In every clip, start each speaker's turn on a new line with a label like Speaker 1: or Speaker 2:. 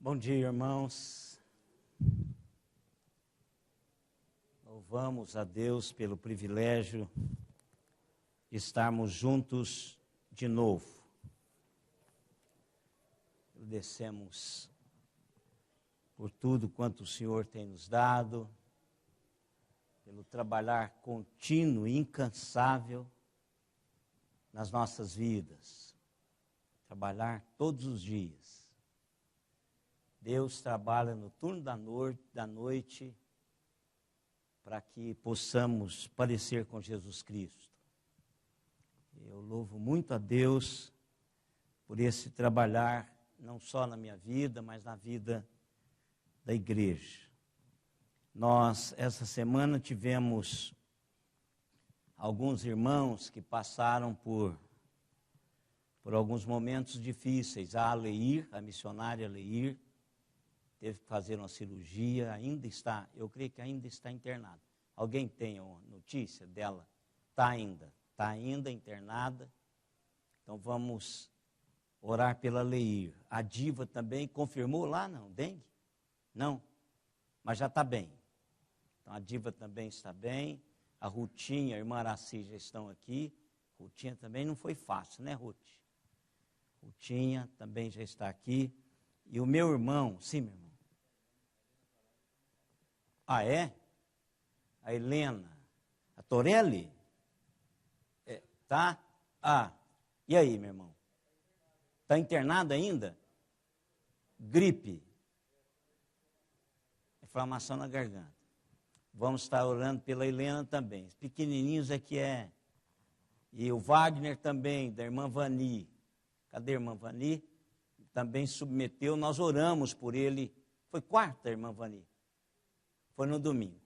Speaker 1: Bom dia, irmãos. Louvamos a Deus pelo privilégio de estarmos juntos de novo. Agradecemos por tudo quanto o Senhor tem nos dado, pelo trabalhar contínuo e incansável nas nossas vidas. Trabalhar todos os dias. Deus trabalha no turno da noite para que possamos parecer com Jesus Cristo. Eu louvo muito a Deus por esse trabalhar, não só na minha vida, mas na vida da igreja. Nós, essa semana, tivemos alguns irmãos que passaram por alguns momentos difíceis. A Aleir, a missionária Aleir, teve que fazer uma cirurgia, eu creio que ainda está internada. Alguém tem uma notícia dela? Está ainda internada. Então vamos orar pela Aleir. A Diva também confirmou lá, não? Dengue? Não, mas já está bem. Então a Diva também está bem. A Rutinha, a irmã Araci já estão aqui. Rutinha também não foi fácil, né, Ruth? Rutinha também já está aqui. E o meu irmão, sim, meu irmão. Ah, é? A Helena, a Torelli? Tá? Ah, e aí, meu irmão? Está internado ainda? Gripe. Inflamação na garganta. Vamos estar orando pela Helena também. Os pequenininhos é que é. E o Wagner também, da irmã Vani. Cadê a irmã Vani? Também submeteu, nós oramos por ele. Foi quarta, irmã Vani? Foi no domingo.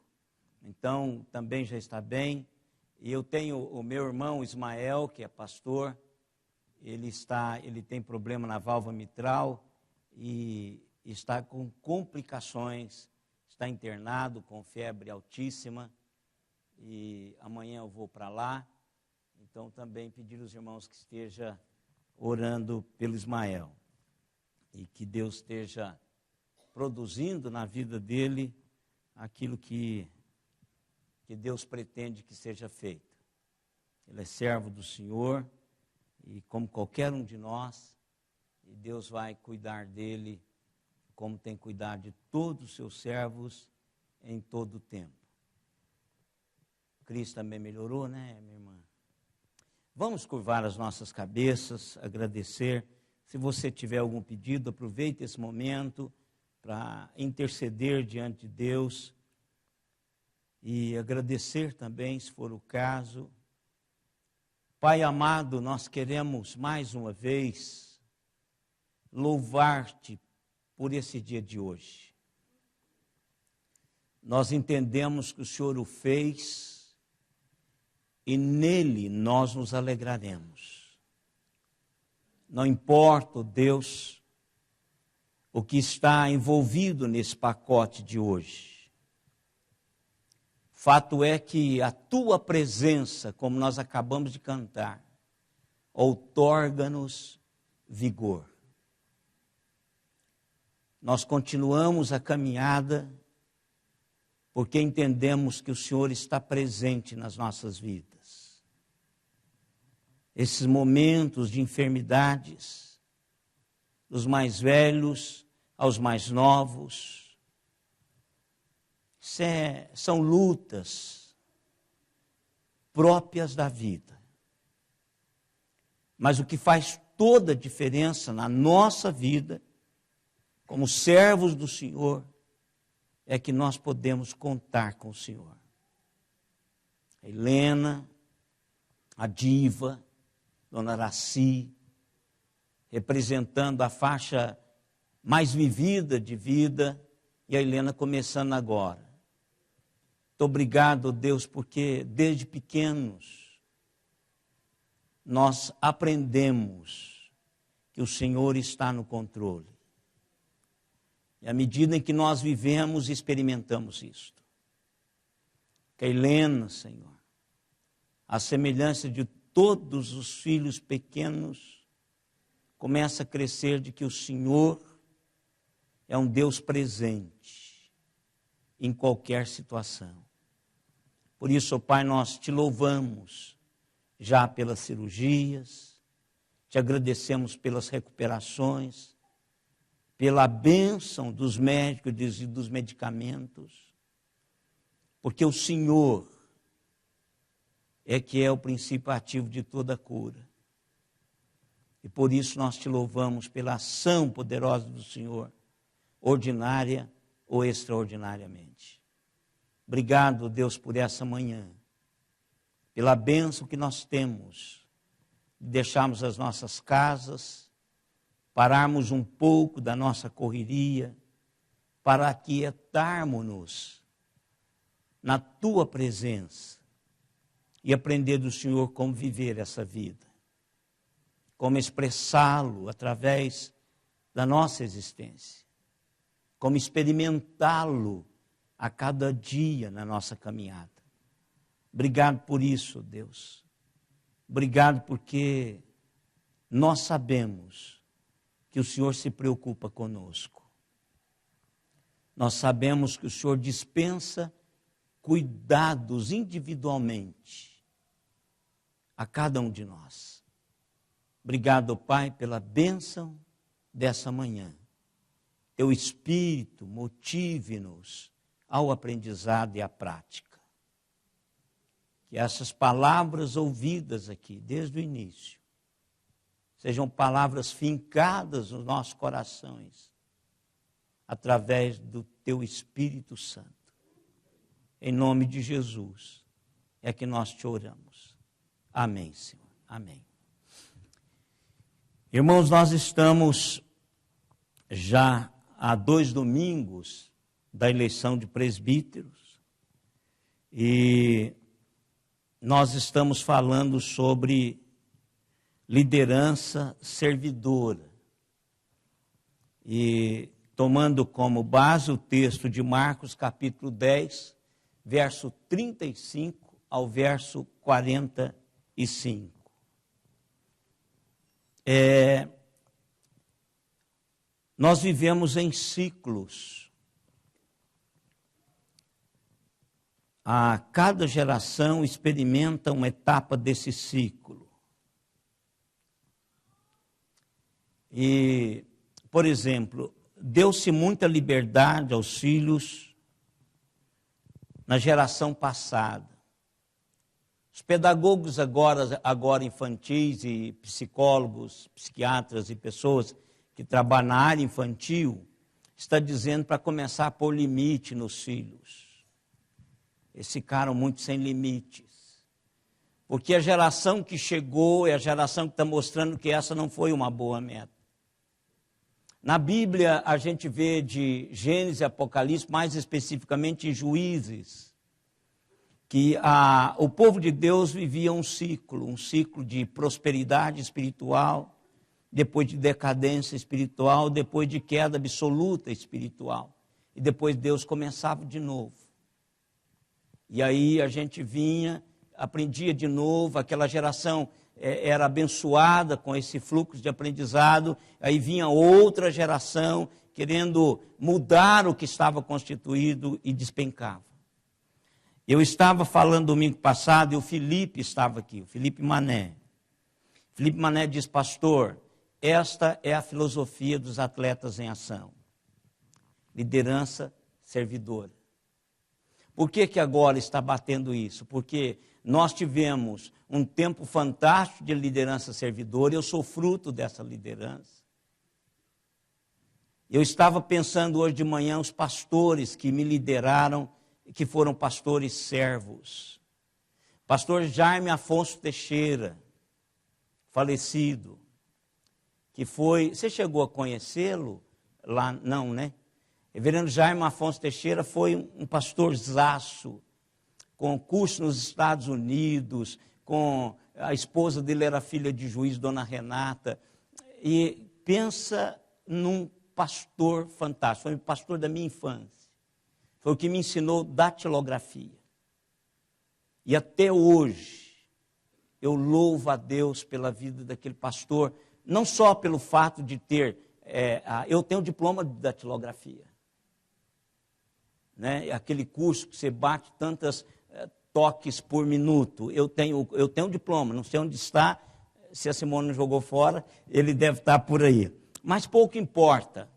Speaker 1: Então, também já está bem. E eu tenho o meu irmão Ismael, que é pastor. Ele tem problema na válvula mitral e está com complicações. Está internado com febre altíssima. E amanhã eu vou para lá. Então, também pedir aos irmãos que esteja orando pelo Ismael. E que Deus esteja produzindo na vida dele aquilo que Deus pretende que seja feito. Ele é servo do Senhor e como qualquer um de nós, e Deus vai cuidar dele como tem cuidado de todos os seus servos em todo o tempo. Cristo também melhorou, né, minha irmã? Vamos curvar as nossas cabeças, agradecer. Se você tiver algum pedido, aproveite esse momento para interceder diante de Deus e agradecer também, se for o caso. Pai amado, nós queremos mais uma vez louvar-te por esse dia de hoje. Nós entendemos que o Senhor o fez e nele nós nos alegraremos. Não importa, Deus, o que está envolvido nesse pacote de hoje. Fato é que a tua presença, como nós acabamos de cantar, outorga-nos vigor. Nós continuamos a caminhada porque entendemos que o Senhor está presente nas nossas vidas. Esses momentos de enfermidades, dos mais velhos aos mais novos, são lutas próprias da vida. Mas o que faz toda a diferença na nossa vida, como servos do Senhor, é que nós podemos contar com o Senhor. A Helena, a Diva, Dona Araci, representando a faixa mais vivida de vida, e a Helena começando agora. Muito obrigado, Deus, porque desde pequenos nós aprendemos que o Senhor está no controle. E à medida em que nós vivemos, experimentamos isto. Que a Helena, Senhor, à semelhança de todos os filhos pequenos, começa a crescer de que o Senhor é um Deus presente em qualquer situação. Por isso, ó Pai, nós te louvamos já pelas cirurgias, te agradecemos pelas recuperações, pela bênção dos médicos e dos medicamentos, porque o Senhor é que é o princípio ativo de toda cura. E por isso nós te louvamos pela ação poderosa do Senhor, ordinária ou extraordinariamente. Obrigado, Deus, por essa manhã, pela bênção que nós temos de deixarmos as nossas casas, pararmos um pouco da nossa correria, para aquietarmos-nos na Tua presença e aprender do Senhor como viver essa vida, como expressá-lo através da nossa existência, como experimentá-lo a cada dia na nossa caminhada. Obrigado por isso, Deus. Obrigado porque nós sabemos que o Senhor se preocupa conosco. Nós sabemos que o Senhor dispensa cuidados individualmente a cada um de nós. Obrigado, Pai, pela bênção dessa manhã. Teu Espírito motive-nos ao aprendizado e à prática. Que essas palavras ouvidas aqui, desde o início, sejam palavras fincadas nos nossos corações, através do Teu Espírito Santo. Em nome de Jesus, é que nós te oramos. Amém, Senhor. Amém. Irmãos, nós estamos já há 2 domingos da eleição de presbíteros e nós estamos falando sobre liderança servidora. E tomando como base o texto de Marcos, capítulo 10, verso 35 ao verso 45. Nós vivemos em ciclos. A cada geração experimenta uma etapa desse ciclo. E, por exemplo, deu-se muita liberdade aos filhos na geração passada. Os pedagogos agora infantis e psicólogos, psiquiatras e pessoas que trabalham na área infantil, está dizendo para começar a pôr limite nos filhos. Eles ficaram muito sem limites. Porque a geração que chegou é a geração que está mostrando que essa não foi uma boa meta. Na Bíblia, a gente vê de Gênesis e Apocalipse, mais especificamente em Juízes, que o povo de Deus vivia um ciclo de prosperidade espiritual, depois de decadência espiritual, depois de queda absoluta espiritual. E depois Deus começava de novo. E aí a gente vinha, aprendia de novo, aquela geração era abençoada com esse fluxo de aprendizado, aí vinha outra geração querendo mudar o que estava constituído e despencava. Eu estava falando domingo passado e o Felipe estava aqui, o Felipe Mané. Felipe Mané diz, pastor, esta é a filosofia dos atletas em ação. Liderança servidora. Por que agora está batendo isso? Porque nós tivemos um tempo fantástico de liderança servidora, eu sou fruto dessa liderança. Eu estava pensando hoje de manhã os pastores que me lideraram, que foram pastores servos. Pastor Jaime Afonso Teixeira, falecido, que foi... Você chegou a conhecê-lo lá? Não, né? Reverendo Jaime Afonso Teixeira foi um pastorzaço, com curso nos Estados Unidos, com a esposa dele era filha de juiz, dona Renata, e pensa num pastor fantástico, foi o pastor da minha infância, foi o que me ensinou datilografia. E até hoje, eu louvo a Deus pela vida daquele pastor, não só pelo fato de ter eu tenho diploma de datilografia. Né? Aquele curso que você bate tantos toques por minuto. Eu tenho diploma, não sei onde está, se a Simone jogou fora, ele deve estar por aí. Mas pouco importa.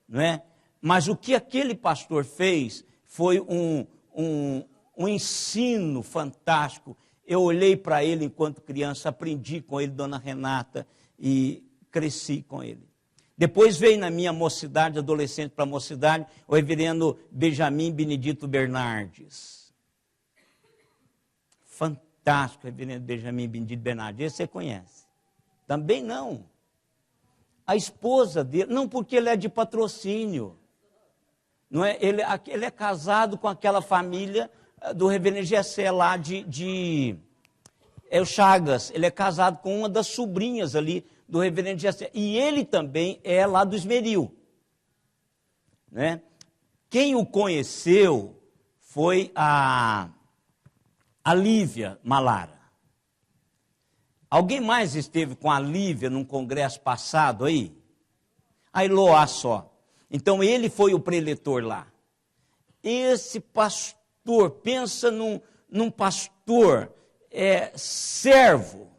Speaker 1: Não é? Mas o que aquele pastor fez foi um ensino fantástico. Eu olhei para ele enquanto criança, aprendi com ele, Dona Renata, e cresci com ele. Depois veio na minha mocidade, adolescente para mocidade, o reverendo Benjamin Benedito Bernardes. Fantástico, reverendo Benjamin Benedito Bernardes, esse você conhece. Também não. A esposa dele, não porque ele é de patrocínio. Não é? Ele é casado com aquela família do reverendo Gessé lá o Chagas. Ele é casado com uma das sobrinhas ali do reverendo Gessé. E ele também é lá do Esmeril. Né? Quem o conheceu foi a Lívia Malara. Alguém mais esteve com a Lívia num congresso passado aí? A Eloá só. Então ele foi o preletor lá. Esse pastor, pensa num pastor servo,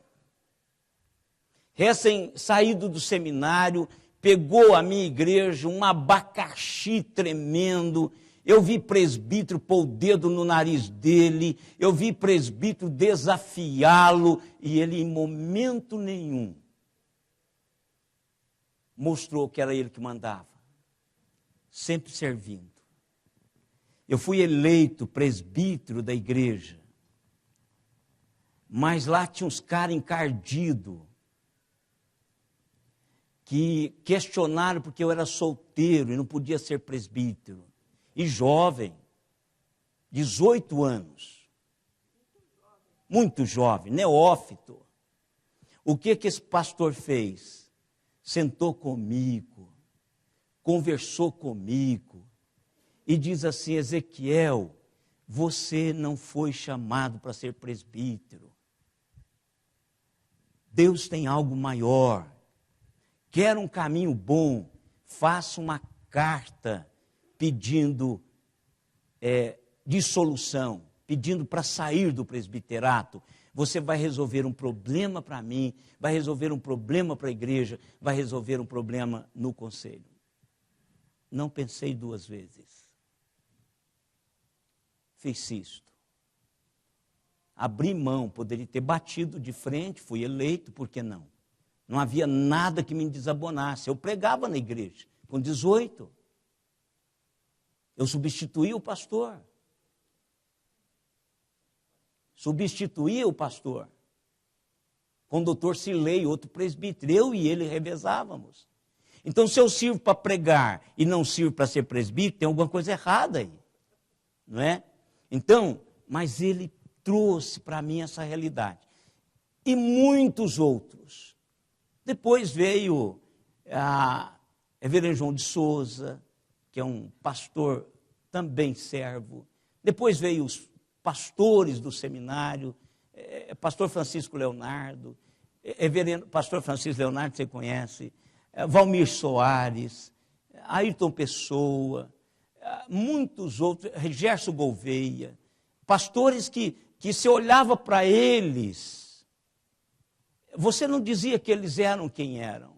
Speaker 1: recém-saído do seminário, pegou a minha igreja, um abacaxi tremendo. Eu vi presbítero pôr o dedo no nariz dele, eu vi presbítero desafiá-lo, e ele em momento nenhum mostrou que era ele que mandava, sempre servindo. Eu fui eleito presbítero da igreja, mas lá tinha uns caras encardidos, que questionaram porque eu era solteiro e não podia ser presbítero. E jovem, 18 anos. Muito jovem, neófito. O que esse pastor fez? Sentou comigo, conversou comigo e diz assim: Ezequiel, você não foi chamado para ser presbítero. Deus tem algo maior. Quer um caminho bom, faça uma carta pedindo dissolução, pedindo para sair do presbiterato. Você vai resolver um problema para mim, vai resolver um problema para a igreja, vai resolver um problema no conselho. Não pensei duas vezes. Fiz isto. Abri mão, poderia ter batido de frente, fui eleito, por que não? Não havia nada que me desabonasse. Eu pregava na igreja, com 18. Eu substituí o pastor. Substituía o pastor. Com o doutor Silei, outro presbítero. Eu e ele revezávamos. Então, se eu sirvo para pregar e não sirvo para ser presbítero, tem alguma coisa errada aí. Não é? Então, mas ele trouxe para mim essa realidade. E muitos outros. Depois veio reverendo João de Souza, que é um pastor também servo. Depois veio os pastores do seminário, pastor Francisco Leonardo, pastor Francisco Leonardo, você conhece, Valmir Soares, Ayrton Pessoa, muitos outros, Gerson Gouveia, pastores que se olhava para eles, você não dizia que eles eram quem eram,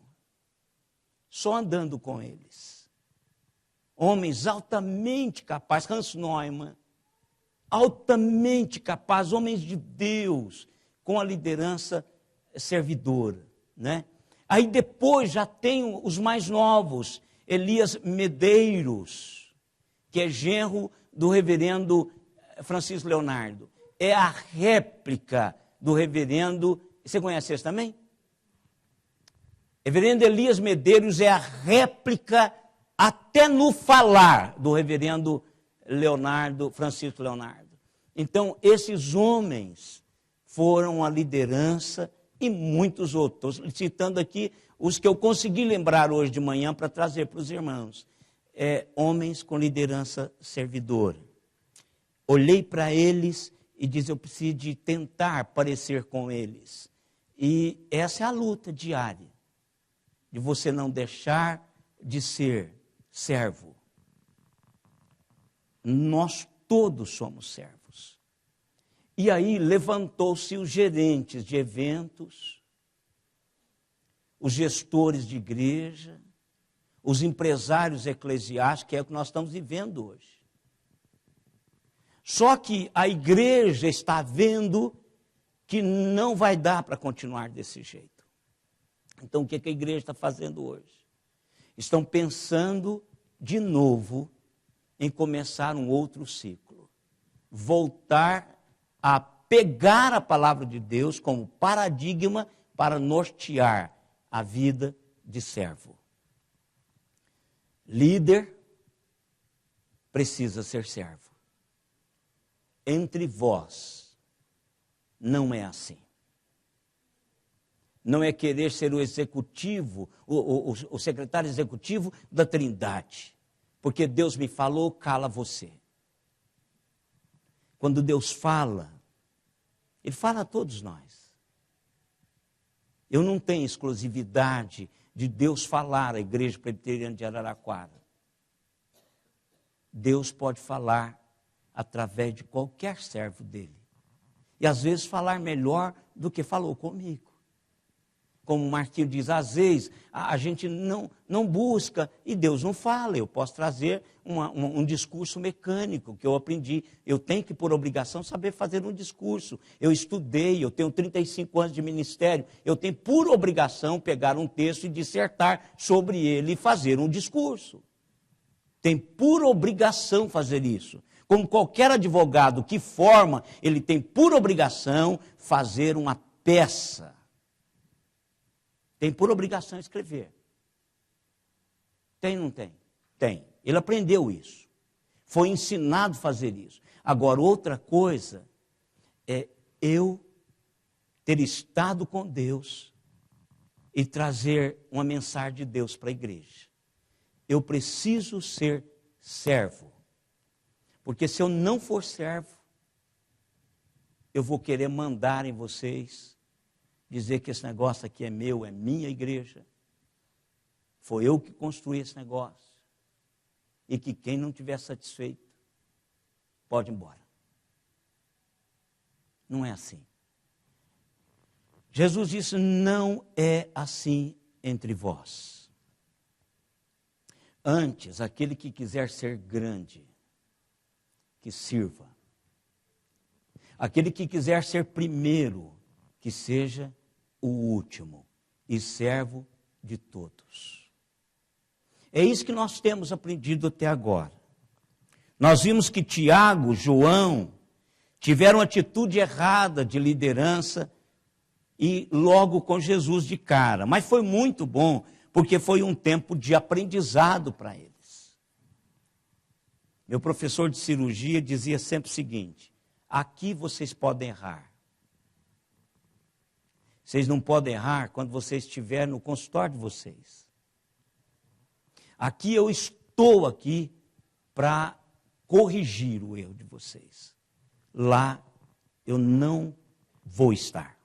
Speaker 1: só andando com eles. Homens altamente capazes, Hans Neumann, altamente capazes, homens de Deus, com a liderança servidora, né? Aí depois já tem os mais novos, Elias Medeiros, que é genro do reverendo Francisco Leonardo. É a réplica do reverendo, você conhece esse também? Reverendo Elias Medeiros é a réplica até no falar do reverendo Francisco Leonardo. Então, esses homens foram a liderança e muitos outros. Estou citando aqui os que eu consegui lembrar hoje de manhã para trazer para os irmãos. Homens com liderança servidora. Olhei para eles e disse, eu preciso de tentar parecer com eles. E essa é a luta diária. de você não deixar de ser servo. Nós todos somos servos. E aí levantou-se os gerentes de eventos, os gestores de igreja, os empresários eclesiásticos, que é o que nós estamos vivendo hoje. Só que a igreja está vendo que não vai dar para continuar desse jeito. Então, o que a igreja está fazendo hoje? Estão pensando de novo em começar um outro ciclo. Voltar a pegar a palavra de Deus como paradigma para nortear a vida de servo. Líder precisa ser servo. Entre vós, não é assim. Não é querer ser o executivo, o secretário executivo da Trindade. Porque Deus me falou, cala você. Quando Deus fala, Ele fala a todos nós. Eu não tenho exclusividade de Deus falar à Igreja Presbiteriana de Araraquara. Deus pode falar através de qualquer servo dele. E às vezes falar melhor do que falou comigo. Como o Martinho diz, às vezes a gente não busca e Deus não fala. Eu posso trazer um discurso mecânico que eu aprendi. Eu tenho que, por obrigação, saber fazer um discurso. Eu estudei, eu tenho 35 anos de ministério. Eu tenho, por obrigação, pegar um texto e dissertar sobre ele e fazer um discurso. Tem por obrigação fazer isso. Como qualquer advogado que forma, ele tem por obrigação fazer uma peça. Tem por obrigação escrever. Tem ou não tem? Tem. Ele aprendeu isso. Foi ensinado a fazer isso. Agora, outra coisa é eu ter estado com Deus e trazer uma mensagem de Deus para a igreja. Eu preciso ser servo. Porque se eu não for servo, eu vou querer mandar em vocês, dizer que esse negócio aqui é meu, é minha igreja. Foi eu que construí esse negócio. E que quem não estiver satisfeito, pode ir embora. Não é assim. Jesus disse, não é assim entre vós. Antes, aquele que quiser ser grande, que sirva. Aquele que quiser ser primeiro, que seja o último e servo de todos. É isso que nós temos aprendido até agora. Nós vimos que Tiago, João, tiveram atitude errada de liderança e logo com Jesus de cara. Mas foi muito bom, porque foi um tempo de aprendizado para eles. Meu professor de cirurgia dizia sempre o seguinte, aqui vocês podem errar. Vocês não podem errar quando vocês estiverem no consultório de vocês. Aqui eu estou aqui para corrigir o erro de vocês. Lá eu não vou estar.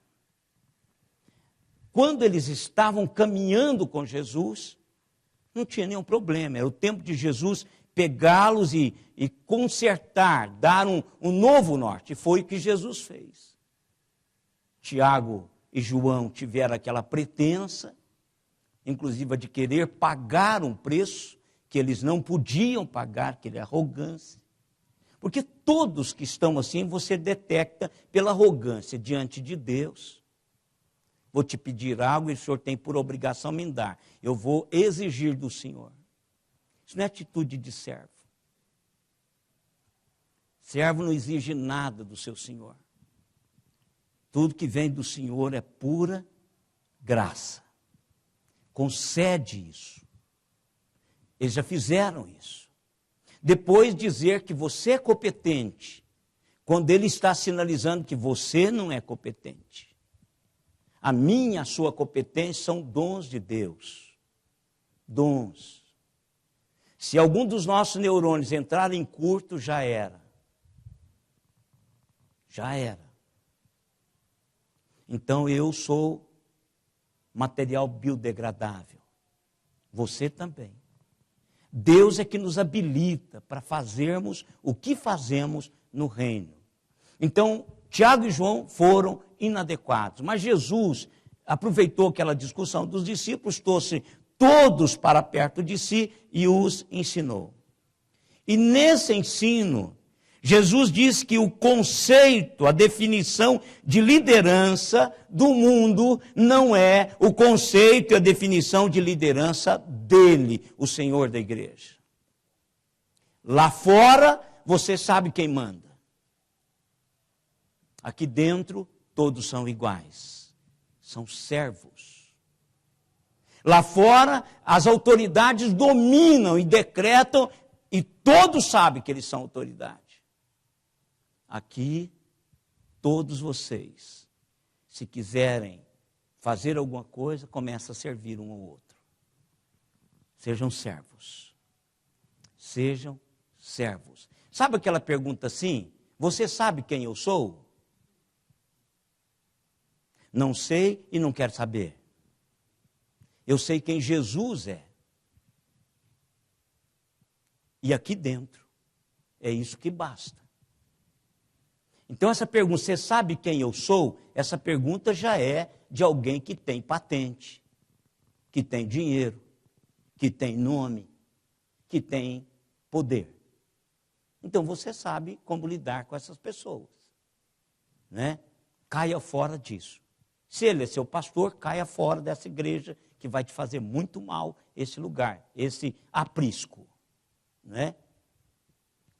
Speaker 1: Quando eles estavam caminhando com Jesus, não tinha nenhum problema. Era o tempo de Jesus pegá-los e consertar, dar um novo norte. Foi o que Jesus fez. Tiago e João tiveram aquela pretensa, inclusive de querer pagar um preço que eles não podiam pagar, aquela arrogância. Porque todos que estão assim, você detecta pela arrogância diante de Deus. Vou te pedir algo e o Senhor tem por obrigação me dar. Eu vou exigir do Senhor. Isso não é atitude de servo. Servo não exige nada do seu Senhor. Tudo que vem do Senhor é pura graça. Concede isso. Eles já fizeram isso. Depois dizer que você é competente, quando ele está sinalizando que você não é competente. A minha, a sua competência são dons de Deus. Dons. Se algum dos nossos neurônios entrar em curto, já era. Já era. Então eu sou material biodegradável. Você também. Deus é que nos habilita para fazermos o que fazemos no reino. Então, Tiago e João foram inadequados, mas Jesus aproveitou aquela discussão dos discípulos, trouxe todos para perto de si e os ensinou. E nesse ensino, Jesus diz que o conceito, a definição de liderança do mundo não é o conceito e a definição de liderança dele, o Senhor da igreja. Lá fora, você sabe quem manda. Aqui dentro, todos são iguais. São servos. Lá fora, as autoridades dominam e decretam e todos sabem que eles são autoridade. Aqui, todos vocês, se quiserem fazer alguma coisa, começa a servir um ao outro. Sejam servos. Sejam servos. Sabe aquela pergunta assim? Você sabe quem eu sou? Não sei e não quero saber. Eu sei quem Jesus é. E aqui dentro, é isso que basta. Então essa pergunta, você sabe quem eu sou? Essa pergunta já é de alguém que tem patente, que tem dinheiro, que tem nome, que tem poder. Então você sabe como lidar com essas pessoas, né? Caia fora disso. Se ele é seu pastor, caia fora dessa igreja que vai te fazer muito mal esse lugar, esse aprisco, né?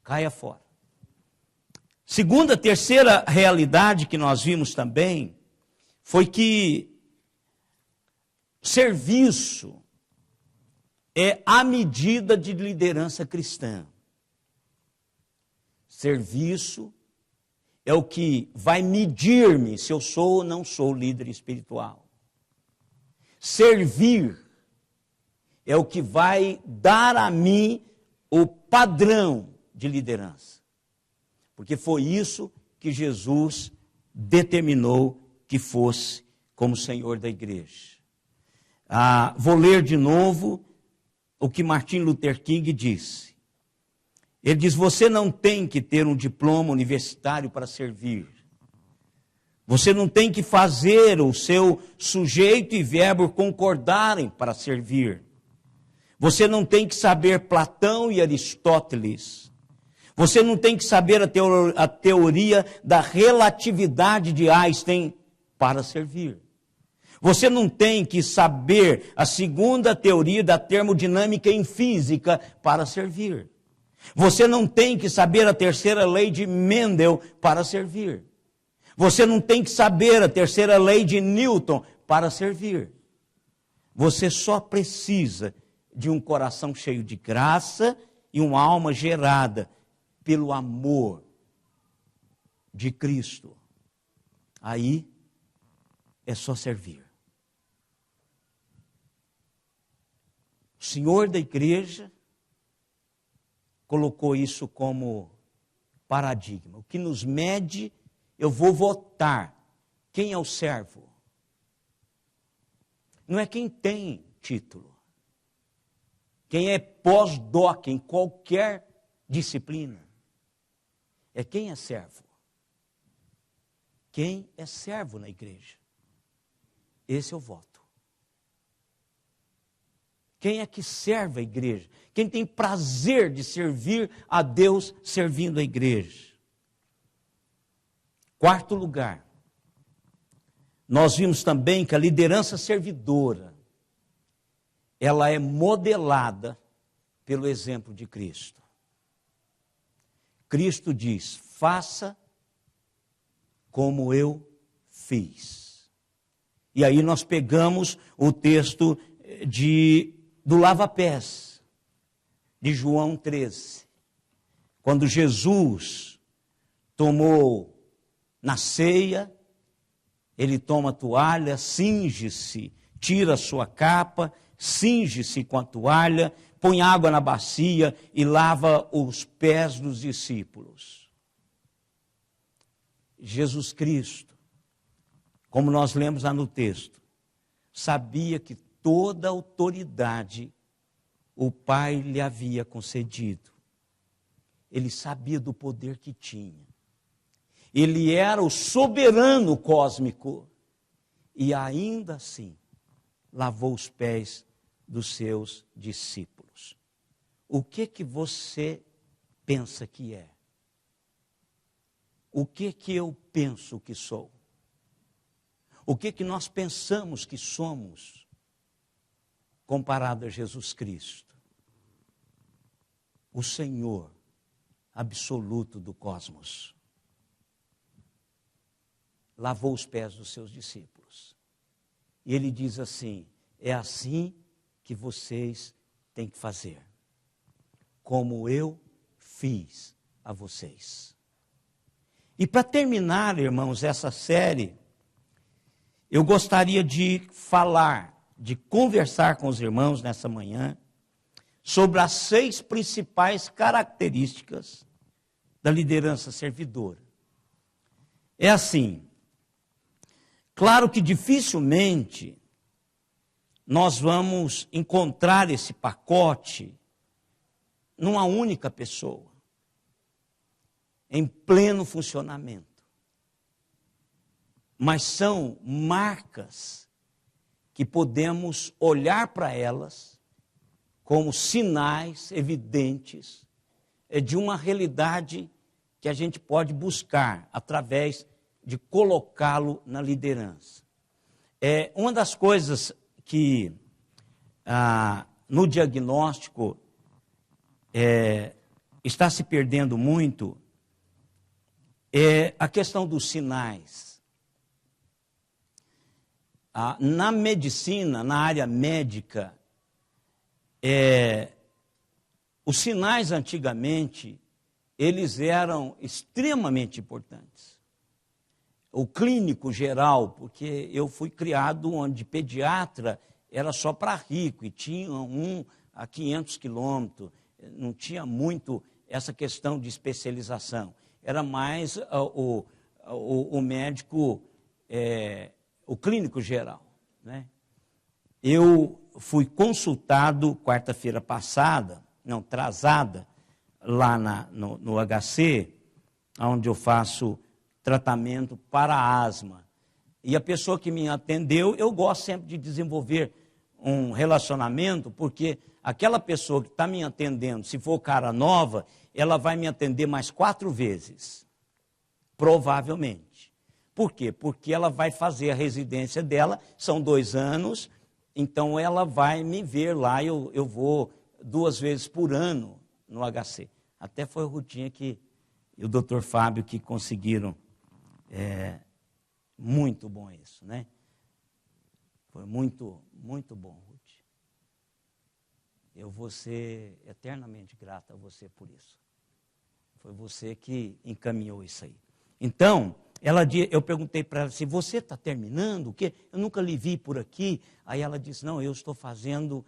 Speaker 1: Caia fora. Segunda, terceira realidade que nós vimos também foi que serviço é a medida de liderança cristã. Serviço é o que vai medir-me se eu sou ou não sou líder espiritual. Servir é o que vai dar a mim o padrão de liderança. Porque foi isso que Jesus determinou que fosse como Senhor da igreja. Vou ler de novo o que Martin Luther King disse. Ele diz, você não tem que ter um diploma universitário para servir. Você não tem que fazer o seu sujeito e verbo concordarem para servir. Você não tem que saber Platão e Aristóteles. Você não tem que saber a teoria da relatividade de Einstein para servir. Você não tem que saber a segunda teoria da termodinâmica em física para servir. Você não tem que saber a terceira lei de Mendel para servir. Você não tem que saber a terceira lei de Newton para servir. Você só precisa de um coração cheio de graça e uma alma gerada pelo amor de Cristo. Aí é só servir. O Senhor da igreja colocou isso como paradigma. O que nos mede, eu vou votar. Quem é o servo? Não é quem tem título. Quem é pós-doc em qualquer disciplina. É quem é servo. Quem é servo na igreja. Esse é o voto. Quem é que serve a igreja? Quem tem prazer de servir a Deus servindo a igreja? Quarto lugar, nós vimos também que a liderança servidora, ela é modelada pelo exemplo de Cristo. Cristo diz, faça como eu fiz. E aí nós pegamos o texto do lava-pés, de João 13. Quando Jesus tomou na ceia, ele toma a toalha, cinge-se, tira a sua capa, cinge-se com a toalha, põe água na bacia e lava os pés dos discípulos. Jesus Cristo, como nós lemos lá no texto, sabia que toda autoridade o Pai lhe havia concedido. Ele sabia do poder que tinha. Ele era o soberano cósmico. E ainda assim, lavou os pés dos seus discípulos. O que você pensa que é? O que eu penso que sou? O que nós pensamos que somos comparado a Jesus Cristo? O Senhor absoluto do cosmos lavou os pés dos seus discípulos. E ele diz assim: é assim que vocês têm que fazer, como eu fiz a vocês. E para terminar, irmãos, essa série, eu gostaria de falar, de conversar com os irmãos nessa manhã, sobre as 6 principais características da liderança servidora. É assim, claro que dificilmente nós vamos encontrar esse pacote numa única pessoa, em pleno funcionamento. Mas são marcas que podemos olhar para elas como sinais evidentes de uma realidade que a gente pode buscar através de colocá-lo na liderança. Uma das coisas que no diagnóstico está se perdendo muito é a questão dos sinais. Na medicina, na área médica, os sinais antigamente, eles eram extremamente importantes. O clínico geral, porque eu fui criado onde pediatra era só para rico, e tinha um a 500 quilômetros, não tinha muito essa questão de especialização. Era mais o médico, o clínico geral, né? Eu fui consultado quarta-feira passada, atrasada, lá no HC, onde eu faço tratamento para asma. E a pessoa que me atendeu, eu gosto sempre de desenvolver um relacionamento, porque aquela pessoa que está me atendendo, se for cara nova, ela vai me atender mais 4 vezes, provavelmente. Por quê? Porque ela vai fazer a residência dela, são 2 anos, então ela vai me ver lá, eu vou 2 vezes por ano no HC. Até foi a Rutinha e o Dr. Fábio que conseguiram. Muito bom isso, né? Foi muito, muito bom, Ruth. Eu vou ser eternamente grato a você por isso. Foi você que encaminhou isso aí. Então, eu perguntei para ela, se você está terminando, o quê? Eu nunca lhe vi por aqui. Aí ela disse, não, eu estou fazendo...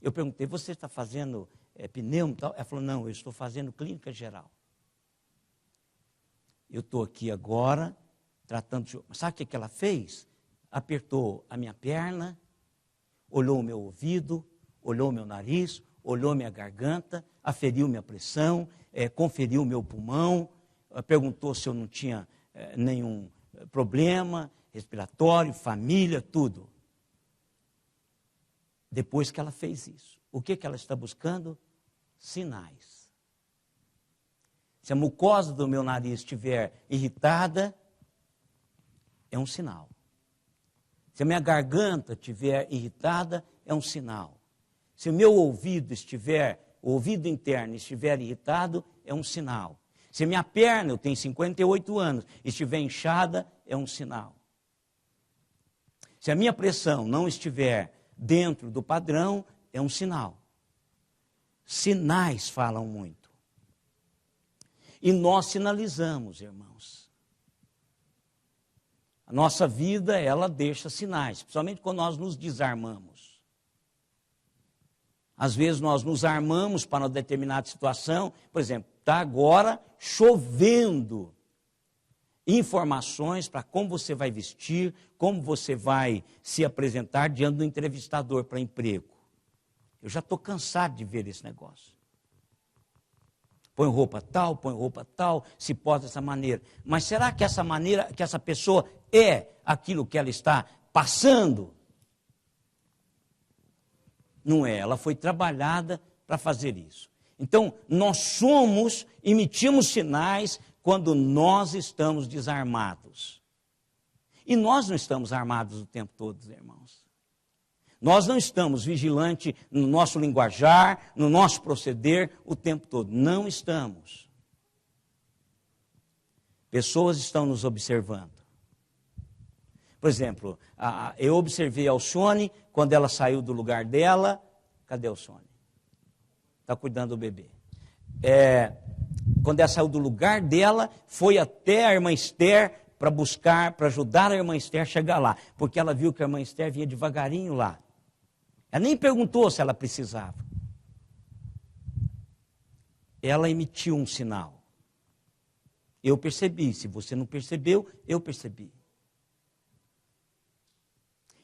Speaker 1: Eu perguntei, você está fazendo pneu e tal? Ela falou, não, eu estou fazendo clínica geral. Eu estou aqui agora, tratando de... Sabe o que ela fez? Apertou a minha perna, olhou o meu ouvido, olhou o meu nariz, olhou minha garganta, aferiu minha pressão, conferiu o meu pulmão, perguntou se eu não tinha nenhum problema respiratório, família, tudo. Depois que ela fez isso, o que ela está buscando? Sinais. Se a mucosa do meu nariz estiver irritada, é um sinal. Se a minha garganta estiver irritada, é um sinal. Se o meu ouvido o ouvido interno estiver irritado, é um sinal. Se a minha perna, eu tenho 58 anos, estiver inchada, é um sinal. Se a minha pressão não estiver dentro do padrão, é um sinal. Sinais falam muito. E nós sinalizamos, irmãos. A nossa vida, ela deixa sinais, principalmente quando nós nos desarmamos. Às vezes nós nos armamos para uma determinada situação, por exemplo, está agora chovendo informações para como você vai vestir, como você vai se apresentar diante do entrevistador para emprego. Eu já estou cansado de ver esse negócio. Põe roupa tal, se porta dessa maneira. Mas será que essa maneira, que essa pessoa é aquilo que ela está passando? Não é, ela foi trabalhada para fazer isso. Então, nós emitimos sinais quando nós estamos desarmados. E nós não estamos armados o tempo todo, irmãos. Nós não estamos vigilantes no nosso linguajar, no nosso proceder o tempo todo. Não estamos. Pessoas estão nos observando. Por exemplo, eu observei a Alcione quando ela saiu do lugar dela. Cadê a Alcione? Está cuidando do bebê. Quando ela saiu do lugar dela, foi até a irmã Esther para ajudar a irmã Esther a chegar lá. Porque ela viu que a irmã Esther vinha devagarinho lá. Ela nem perguntou se ela precisava. Ela emitiu um sinal. Eu percebi. Se você não percebeu, eu percebi.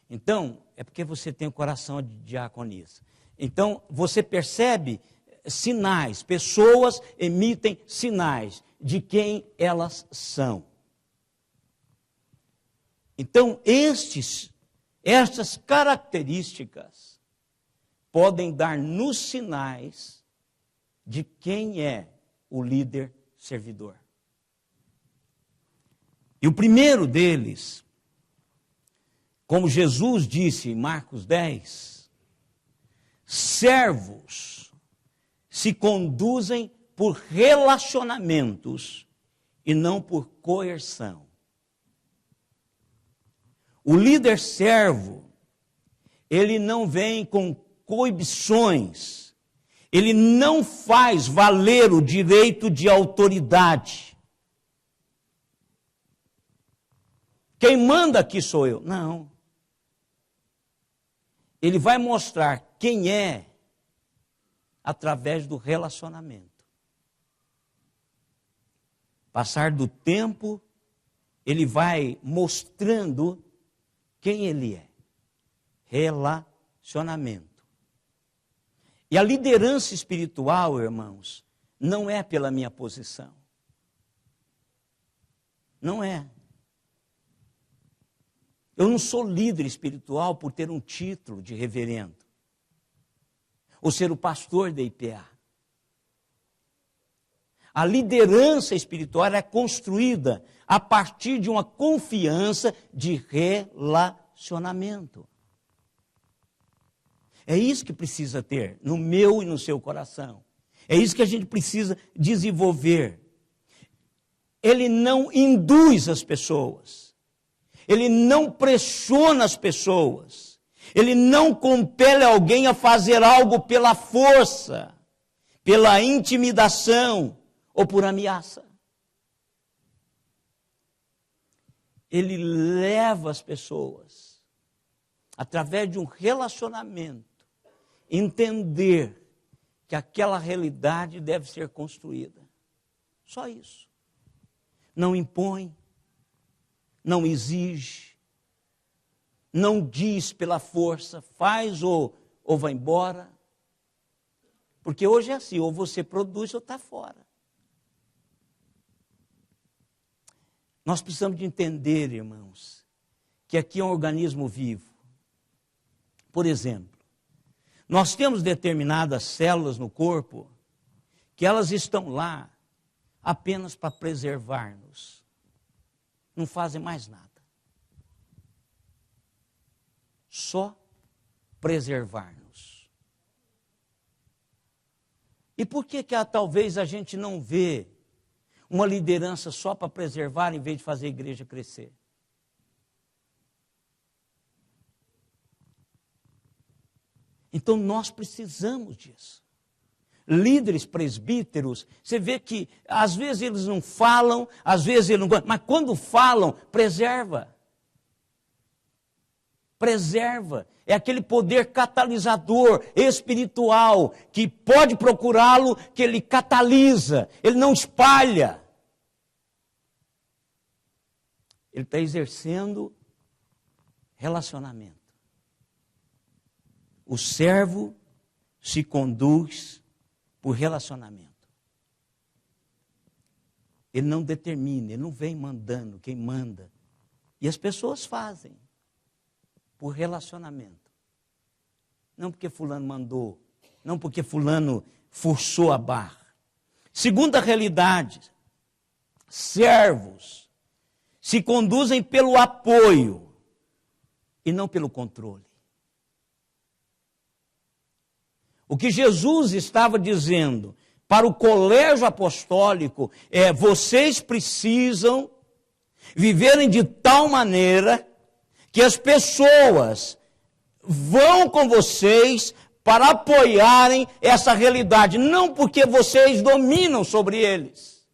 Speaker 1: Então, é porque você tem o coração de diaconisa. Então, você percebe sinais. Pessoas emitem sinais de quem elas são. Então, estas características podem dar nos sinais de quem é o líder servidor. E o primeiro deles, como Jesus disse em Marcos 10, servos se conduzem por relacionamentos e não por coerção. O líder servo, ele não vem com coibições, ele não faz valer o direito de autoridade. Quem manda aqui sou eu. Não. Ele vai mostrar quem é através do relacionamento. Passar do tempo, ele vai mostrando quem ele é. Relacionamento. E a liderança espiritual, irmãos, não é pela minha posição. Não é. Eu não sou líder espiritual por ter um título de reverendo. Ou ser o pastor da IPA. A liderança espiritual é construída a partir de uma confiança de relacionamento. É isso que precisa ter no meu e no seu coração. É isso que a gente precisa desenvolver. Ele não induz as pessoas. Ele não pressiona as pessoas. Ele não compele alguém a fazer algo pela força, pela intimidação ou por ameaça. Ele leva as pessoas, através de um relacionamento, entender que aquela realidade deve ser construída. Só isso. Não impõe, não exige, não diz pela força, faz ou vai embora. Porque hoje é assim, ou você produz ou está fora. Nós precisamos de entender, irmãos, que aqui é um organismo vivo. Por exemplo, nós temos determinadas células no corpo que elas estão lá apenas para preservar-nos. Não fazem mais nada. Só preservar-nos. E por que talvez a gente não vê uma liderança só para preservar em vez de fazer a igreja crescer? Então nós precisamos disso. Líderes presbíteros, você vê que às vezes eles não falam, às vezes eles não... Mas quando falam, preserva. Preserva. É aquele poder catalisador espiritual que pode procurá-lo, que ele catalisa, ele não espalha. Ele está exercendo relacionamento. O servo se conduz por relacionamento. Ele não determina, ele não vem mandando, quem manda. E as pessoas fazem por relacionamento. Não porque fulano mandou, não porque fulano forçou a barra. Segunda realidade, servos se conduzem pelo apoio e não pelo controle. O que Jesus estava dizendo para o colégio apostólico é: vocês precisam viverem de tal maneira que as pessoas vão com vocês para apoiarem essa realidade, não porque vocês dominam sobre eles,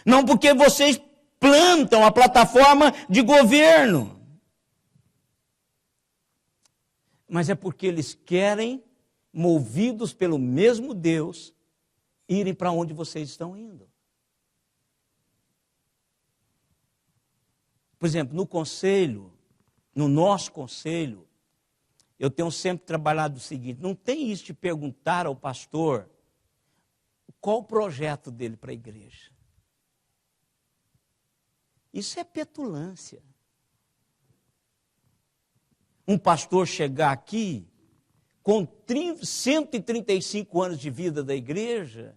Speaker 1: não porque vocês plantam a plataforma de governo, mas é porque eles querem, movidos pelo mesmo Deus, irem para onde vocês estão indo. Por exemplo, no conselho, no nosso conselho, eu tenho sempre trabalhado o seguinte: não tem isso de perguntar ao pastor qual o projeto dele para a igreja. Isso é petulância. Um pastor chegar aqui com 135 anos de vida da igreja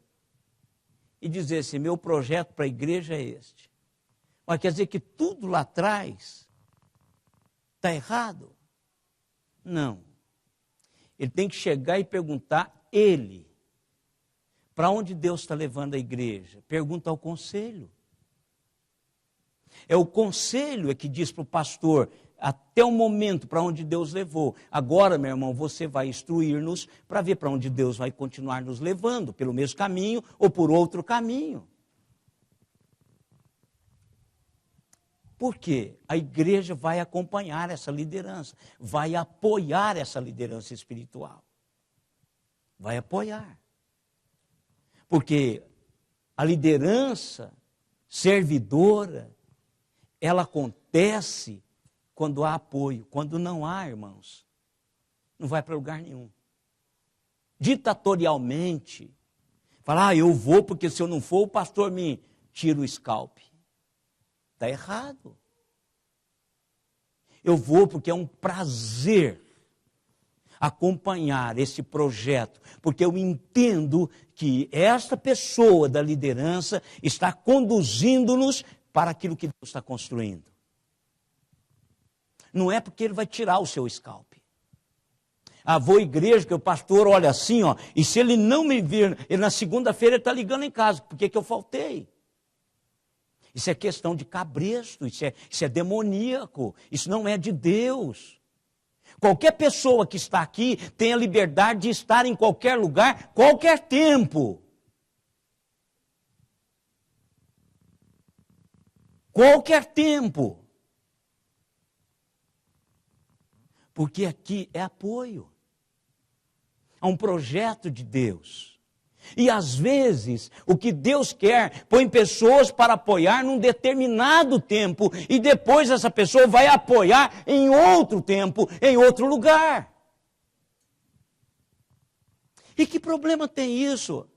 Speaker 1: e dizer assim: meu projeto para a igreja é este. Mas quer dizer que tudo lá atrás está errado? Não. Ele tem que chegar e perguntar para onde Deus está levando a igreja. Pergunta ao conselho. É o conselho que diz para o pastor, até o momento para onde Deus levou. Agora, meu irmão, você vai instruir-nos para ver para onde Deus vai continuar nos levando, pelo mesmo caminho ou por outro caminho. Por quê? A igreja vai acompanhar essa liderança, vai apoiar essa liderança espiritual. Vai apoiar. Porque a liderança servidora, ela acontece quando há apoio. Quando não há, irmãos, não vai para lugar nenhum. Ditatorialmente, falar: eu vou porque se eu não for o pastor me tira o scalp. Está errado. Eu vou porque é um prazer acompanhar esse projeto, porque eu entendo que esta pessoa da liderança está conduzindo-nos para aquilo que Deus está construindo. Não é porque ele vai tirar o seu scalp. Vou à igreja, que o pastor olha assim, ó, e se ele não me vir, ele na segunda-feira ele está ligando em casa, por que eu faltei? Isso é questão de cabresto, isso é demoníaco, isso não é de Deus. Qualquer pessoa que está aqui tem a liberdade de estar em qualquer lugar, qualquer tempo. Qualquer tempo. Porque aqui é apoio a um projeto de Deus. E às vezes, o que Deus quer, põe pessoas para apoiar num determinado tempo, e depois essa pessoa vai apoiar em outro tempo, em outro lugar. E que problema tem isso?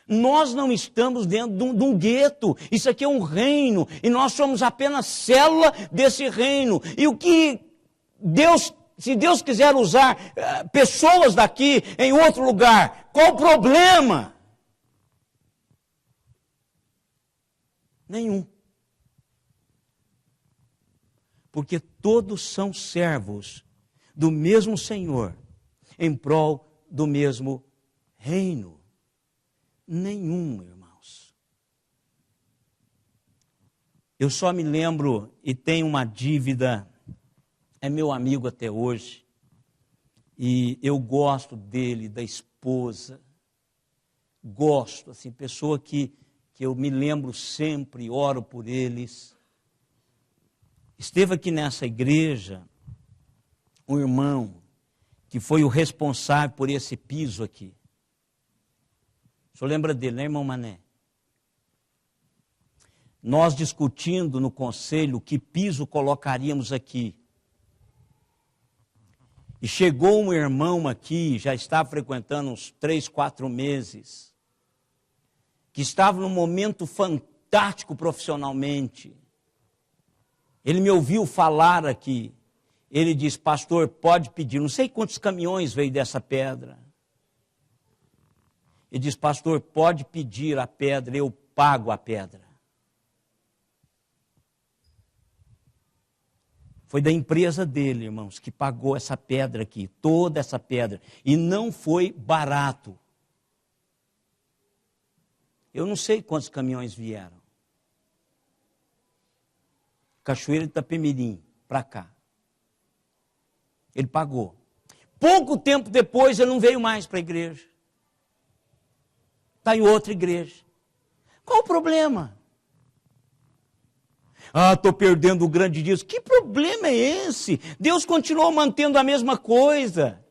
Speaker 1: Nós não estamos dentro de um gueto, isso aqui é um reino, e nós somos apenas célula desse reino. E o que Deus, se Deus quiser usar pessoas daqui em outro lugar, qual o problema? Nenhum. Porque todos são servos do mesmo Senhor, em prol do mesmo reino. Nenhum, irmãos. Eu só me lembro, e tenho uma dívida, é meu amigo até hoje, e eu gosto dele, da esposa, gosto, assim, pessoa que eu me lembro sempre, oro por eles. Esteve aqui nessa igreja um irmão que foi o responsável por esse piso aqui. O senhor lembra dele, né, irmão Mané? Nós discutindo no conselho que piso colocaríamos aqui. E chegou um irmão aqui, já estava frequentando uns 3, 4 meses, que estava num momento fantástico profissionalmente. Ele me ouviu falar aqui. Ele disse, pastor, pode pedir. Não sei quantos caminhões veio dessa pedra. Ele disse, pastor, pode pedir a pedra, eu pago a pedra. Foi da empresa dele, irmãos, que pagou essa pedra aqui, toda essa pedra. E não foi barato. Eu não sei quantos caminhões vieram. Cachoeira de Itapemirim, para cá. Ele pagou. Pouco tempo depois, ele não veio mais para a igreja. Está em outra igreja. Qual o problema? Estou perdendo o grande dia. Que problema é esse? Deus continuou mantendo a mesma coisa.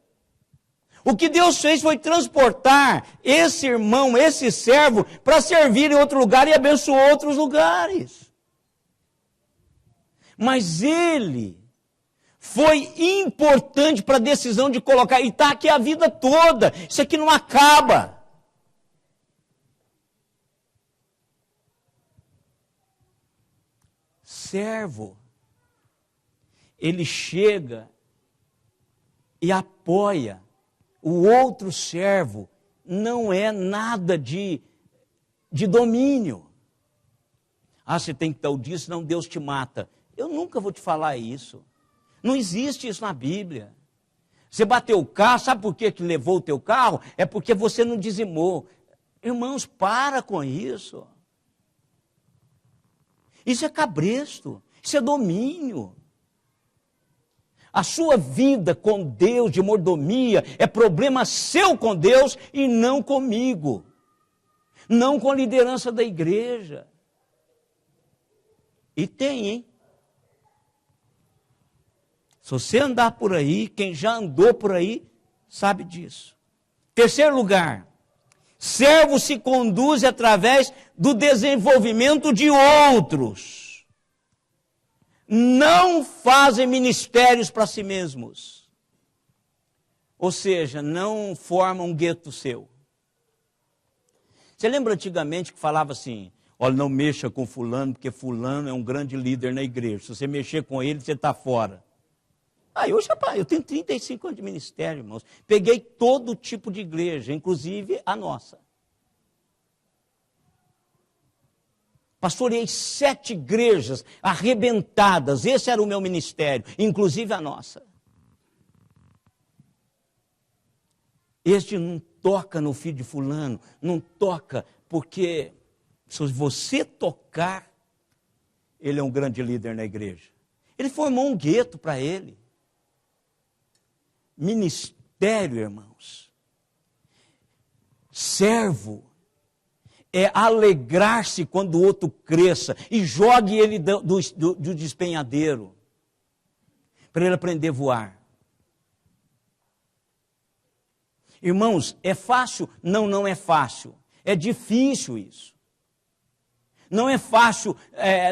Speaker 1: O que Deus fez foi transportar esse irmão, esse servo, para servir em outro lugar e abençoou outros lugares. Mas ele foi importante para a decisão de colocar, e está aqui a vida toda, isso aqui não acaba. Servo, ele chega e apoia o outro servo, não é nada de domínio. Você tem que tal dia, senão Deus te mata. Eu nunca vou te falar isso. Não existe isso na Bíblia. Você bateu o carro, sabe por que levou o teu carro? É porque você não dizimou. Irmãos, para com isso. Isso é cabresto, isso é domínio. A sua vida com Deus de mordomia é problema seu com Deus e não comigo. Não com a liderança da igreja. E tem, hein? Se você andar por aí, quem já andou por aí, sabe disso. Terceiro lugar, servo se conduz através do desenvolvimento de outros. Não fazem ministérios para si mesmos. Ou seja, não formam um gueto seu. Você lembra antigamente que falava assim, olha, não mexa com fulano, porque fulano é um grande líder na igreja. Se você mexer com ele, você está fora. Eu tenho 35 anos de ministério, irmãos. Peguei todo tipo de igreja, inclusive a nossa. Pastoreei 7 igrejas arrebentadas. Esse era o meu ministério, inclusive a nossa. Este não toca no filho de fulano, não toca, porque se você tocar, ele é um grande líder na igreja. Ele formou um gueto para ele. Ministério, irmãos, servo, é alegrar-se quando o outro cresça e jogue ele do despenhadeiro, para ele aprender a voar. Irmãos, é fácil? Não, não é fácil. É difícil isso. Não é fácil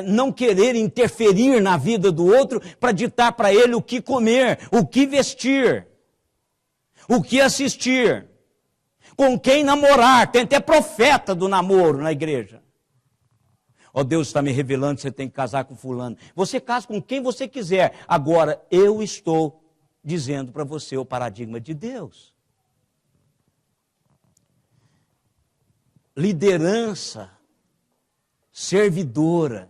Speaker 1: não querer interferir na vida do outro para ditar para ele o que comer, o que vestir, o que assistir, com quem namorar. Tem até profeta do namoro na igreja. Deus está me revelando que você tem que casar com fulano. Você casa com quem você quiser. Agora, eu estou dizendo para você o paradigma de Deus. Liderança servidora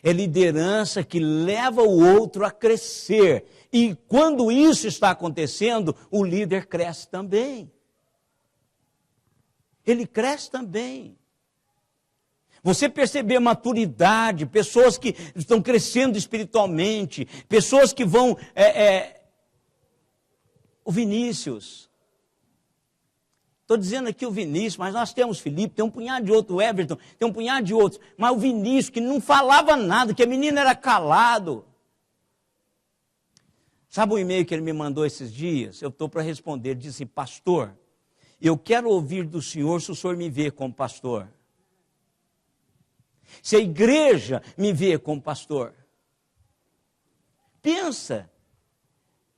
Speaker 1: é liderança que leva o outro a crescer. E quando isso está acontecendo, o líder cresce também. Ele cresce também. Você perceber maturidade, pessoas que estão crescendo espiritualmente, pessoas que vão... O Vinícius. Estou dizendo aqui o Vinícius, mas nós temos Felipe, tem um punhado de outro, o Everton, tem um punhado de outros. Mas o Vinícius, que não falava nada, que a menina era calado. Sabe o e-mail que ele me mandou esses dias? Eu estou para responder. Ele disse, pastor, eu quero ouvir do senhor se o senhor me vê como pastor. Se a igreja me vê como pastor. Pensa,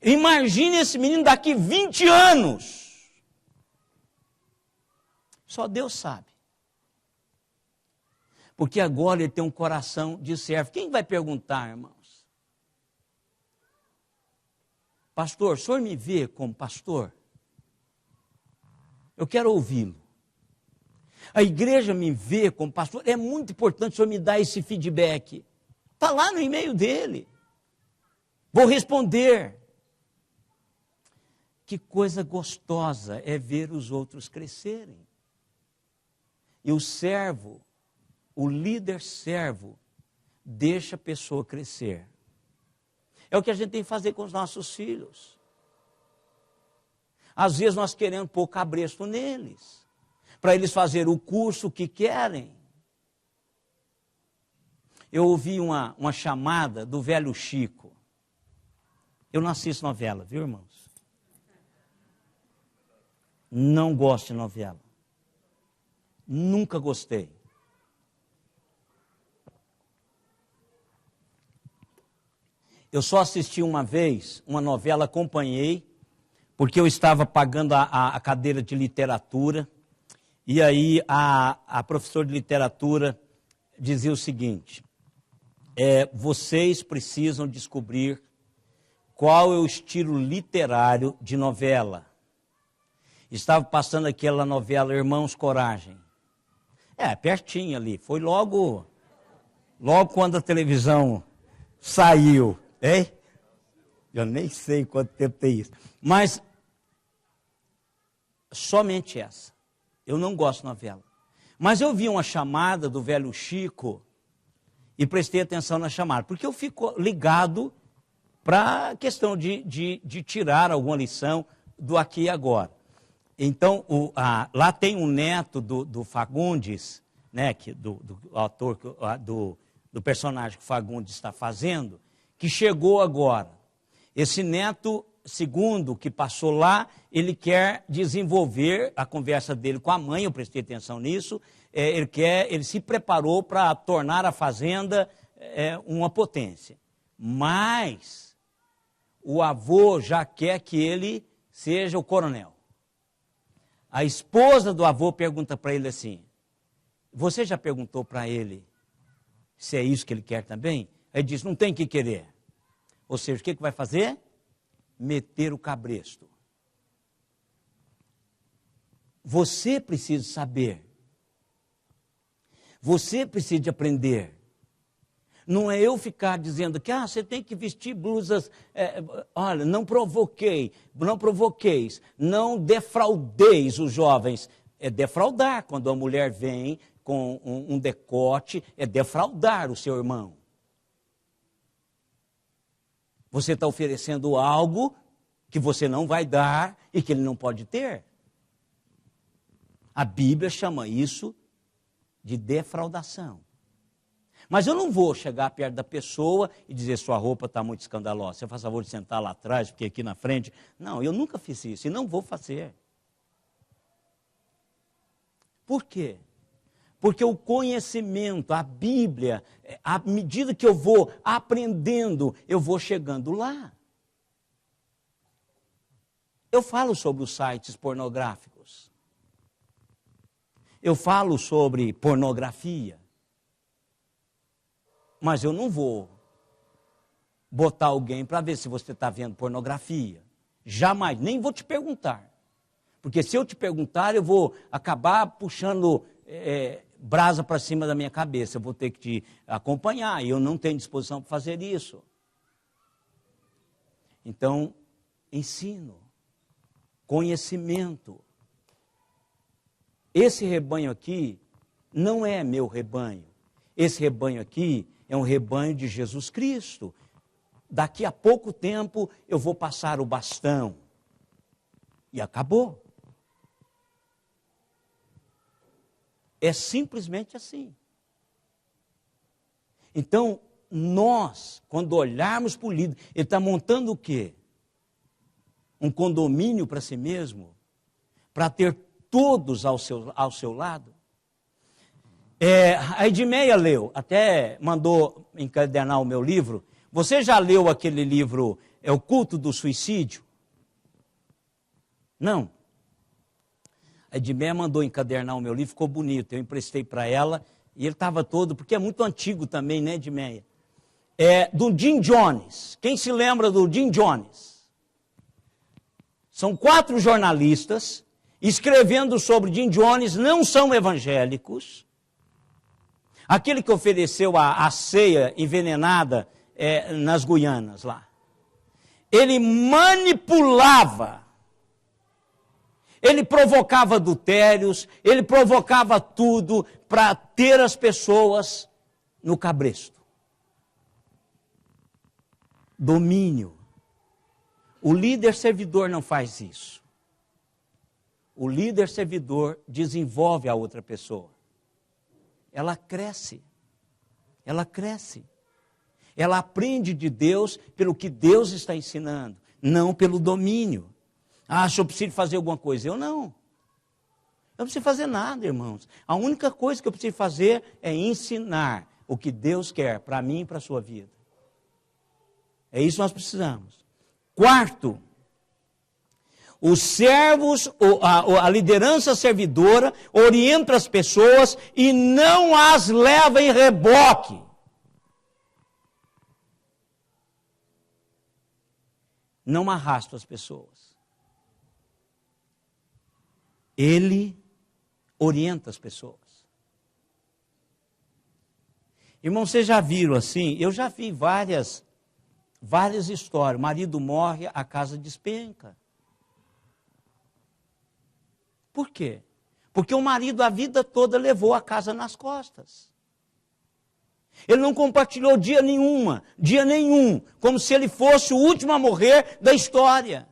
Speaker 1: Imagine esse menino daqui 20 anos. Só Deus sabe. Porque agora ele tem um coração de servo. Quem vai perguntar, irmãos? Pastor, o senhor me vê como pastor? Eu quero ouvi-lo. A igreja me vê como pastor. É muito importante o senhor me dar esse feedback. Está lá no e-mail dele. Vou responder. Que coisa gostosa é ver os outros crescerem. E o servo, o líder servo, deixa a pessoa crescer. É o que a gente tem que fazer com os nossos filhos. Às vezes nós queremos pôr cabresto neles, para eles fazerem o curso que querem. Eu ouvi uma chamada do velho Chico. Eu não assisto novela, viu, irmãos? Não gosto de novela. Nunca gostei. Eu só assisti uma vez uma novela, acompanhei, porque eu estava pagando a cadeira de literatura, e aí a professora de literatura dizia o seguinte, vocês precisam descobrir qual é o estilo literário de novela. Estava passando aquela novela Irmãos Coragem. Pertinho ali, foi logo quando a televisão saiu, hein? Eu nem sei quanto tempo tem isso. Mas, somente essa. Eu não gosto de novela. Mas eu vi uma chamada do velho Chico e prestei atenção na chamada. Porque eu fico ligado para a questão de tirar alguma lição do aqui e agora. Então, lá tem um neto do Fagundes, né, do autor, do personagem que o Fagundes está fazendo, que chegou agora. Esse neto, segundo o que passou lá, ele quer desenvolver a conversa dele com a mãe, eu prestei atenção nisso, ele se preparou para tornar a fazenda uma potência. Mas o avô já quer que ele seja o coronel. A esposa do avô pergunta para ele assim, você já perguntou para ele se é isso que ele quer também? Ele diz, não tem que querer. Ou seja, o que vai fazer? Meter o cabresto. Você precisa saber. Você precisa aprender. Não é eu ficar dizendo que você tem que vestir blusas, olha, não provoqueis, não defraudeis os jovens. É defraudar quando a mulher vem com um decote, é defraudar o seu irmão. Você está oferecendo algo que você não vai dar e que ele não pode ter. A Bíblia chama isso de defraudação. Mas eu não vou chegar perto da pessoa e dizer sua roupa está muito escandalosa. Você faz favor de sentar lá atrás, porque aqui na frente... Não, eu nunca fiz isso e não vou fazer. Por quê? Porque o conhecimento, a Bíblia, à medida que eu vou aprendendo, eu vou chegando lá. Eu falo sobre os sites pornográficos. Eu falo sobre pornografia. Mas eu não vou botar alguém para ver se você está vendo pornografia. Jamais, nem vou te perguntar. Porque se eu te perguntar, eu vou acabar puxando brasa para cima da minha cabeça. Eu vou ter que te acompanhar e eu não tenho disposição para fazer isso. Então, ensino, conhecimento. Esse rebanho aqui não é meu rebanho. Esse rebanho aqui é um rebanho de Jesus Cristo. Daqui a pouco tempo eu vou passar o bastão. E acabou. É simplesmente assim. Então, nós, quando olharmos para o líder, ele está montando o quê? Um condomínio para si mesmo? Para ter todos ao seu lado? A Edmeia leu, até mandou encadernar o meu livro. Você já leu aquele livro É o culto do suicídio? Não. A Edmeia mandou encadernar o meu livro, ficou bonito. Eu emprestei para ela e ele estava todo, porque é muito antigo também, né, Edmeia? É do Jim Jones. Quem se lembra do Jim Jones? São 4 jornalistas escrevendo sobre Jim Jones, não são evangélicos. Aquele que ofereceu a ceia envenenada nas Guianas lá. Ele manipulava, ele provocava adultérios, ele provocava tudo para ter as pessoas no cabresto. Domínio. O líder servidor não faz isso. O líder servidor desenvolve a outra pessoa. Ela cresce. Ela cresce. Ela aprende de Deus pelo que Deus está ensinando, não pelo domínio. Ah, se eu preciso fazer alguma coisa. Eu não. Eu não preciso fazer nada, irmãos. A única coisa que eu preciso fazer é ensinar o que Deus quer para mim e para a sua vida. É isso que nós precisamos. 4, os servos, a liderança servidora orienta as pessoas e não as leva em reboque. Não arrasta as pessoas. Ele orienta as pessoas. Irmão, vocês já viram assim? Eu já vi várias histórias. O marido morre, a casa despenca. Por quê? Porque o marido a vida toda levou a casa nas costas. Ele não compartilhou dia nenhum, como se ele fosse o último a morrer da história.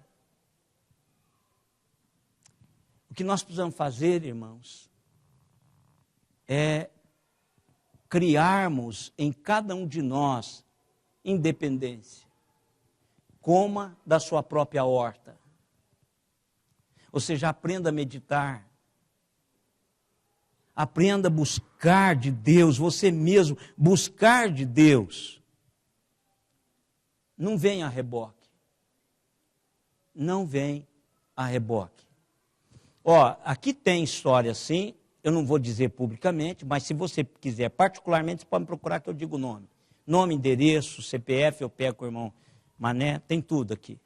Speaker 1: O que nós precisamos fazer, irmãos, é criarmos em cada um de nós independência. Coma da sua própria horta. Ou seja, aprenda a meditar. Aprenda a buscar de Deus, você mesmo, buscar de Deus. Não vem a reboque. Não vem a reboque. Ó, aqui tem história assim, eu não vou dizer publicamente, mas se você quiser particularmente, você pode me procurar que eu digo o nome. Nome, endereço, CPF, eu pego com o irmão Mané, tem tudo aqui.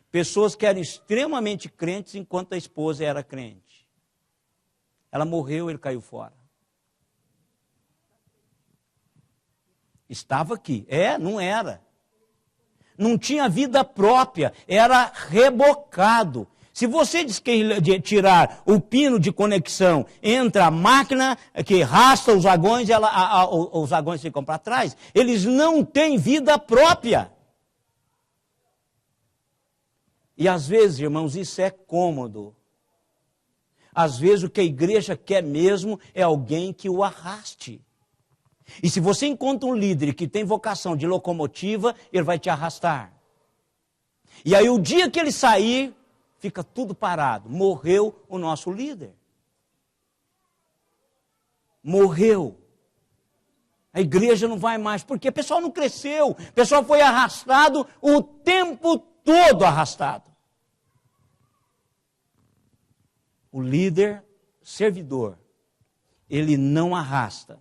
Speaker 1: Pessoas que eram extremamente crentes enquanto a esposa era crente. Ela morreu, ele caiu fora. Estava aqui. Não era. Não tinha vida própria, era rebocado. Se você tirar o pino de conexão entre a máquina que arrasta os vagões, os vagões ficam para trás, eles não têm vida própria. E às vezes, irmãos, isso é cômodo. Às vezes o que a igreja quer mesmo é alguém que o arraste. E se você encontra um líder que tem vocação de locomotiva, ele vai te arrastar. E aí o dia que ele sair, fica tudo parado. Morreu o nosso líder. Morreu. A igreja não vai mais, porque o pessoal não cresceu. O pessoal foi arrastado o tempo todo arrastado. O líder servidor, ele não arrasta,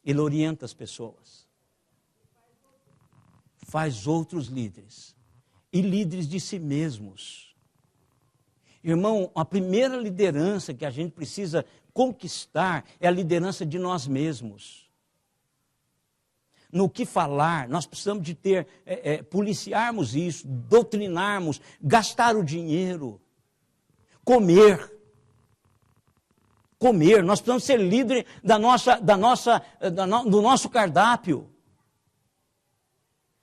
Speaker 1: ele orienta as pessoas. Faz outros líderes, e líderes de si mesmos. Irmão, a primeira liderança que a gente precisa conquistar é a liderança de nós mesmos. No que falar, nós precisamos de ter, policiarmos isso, doutrinarmos, gastar o dinheiro, comer, nós precisamos ser líderes do nosso cardápio.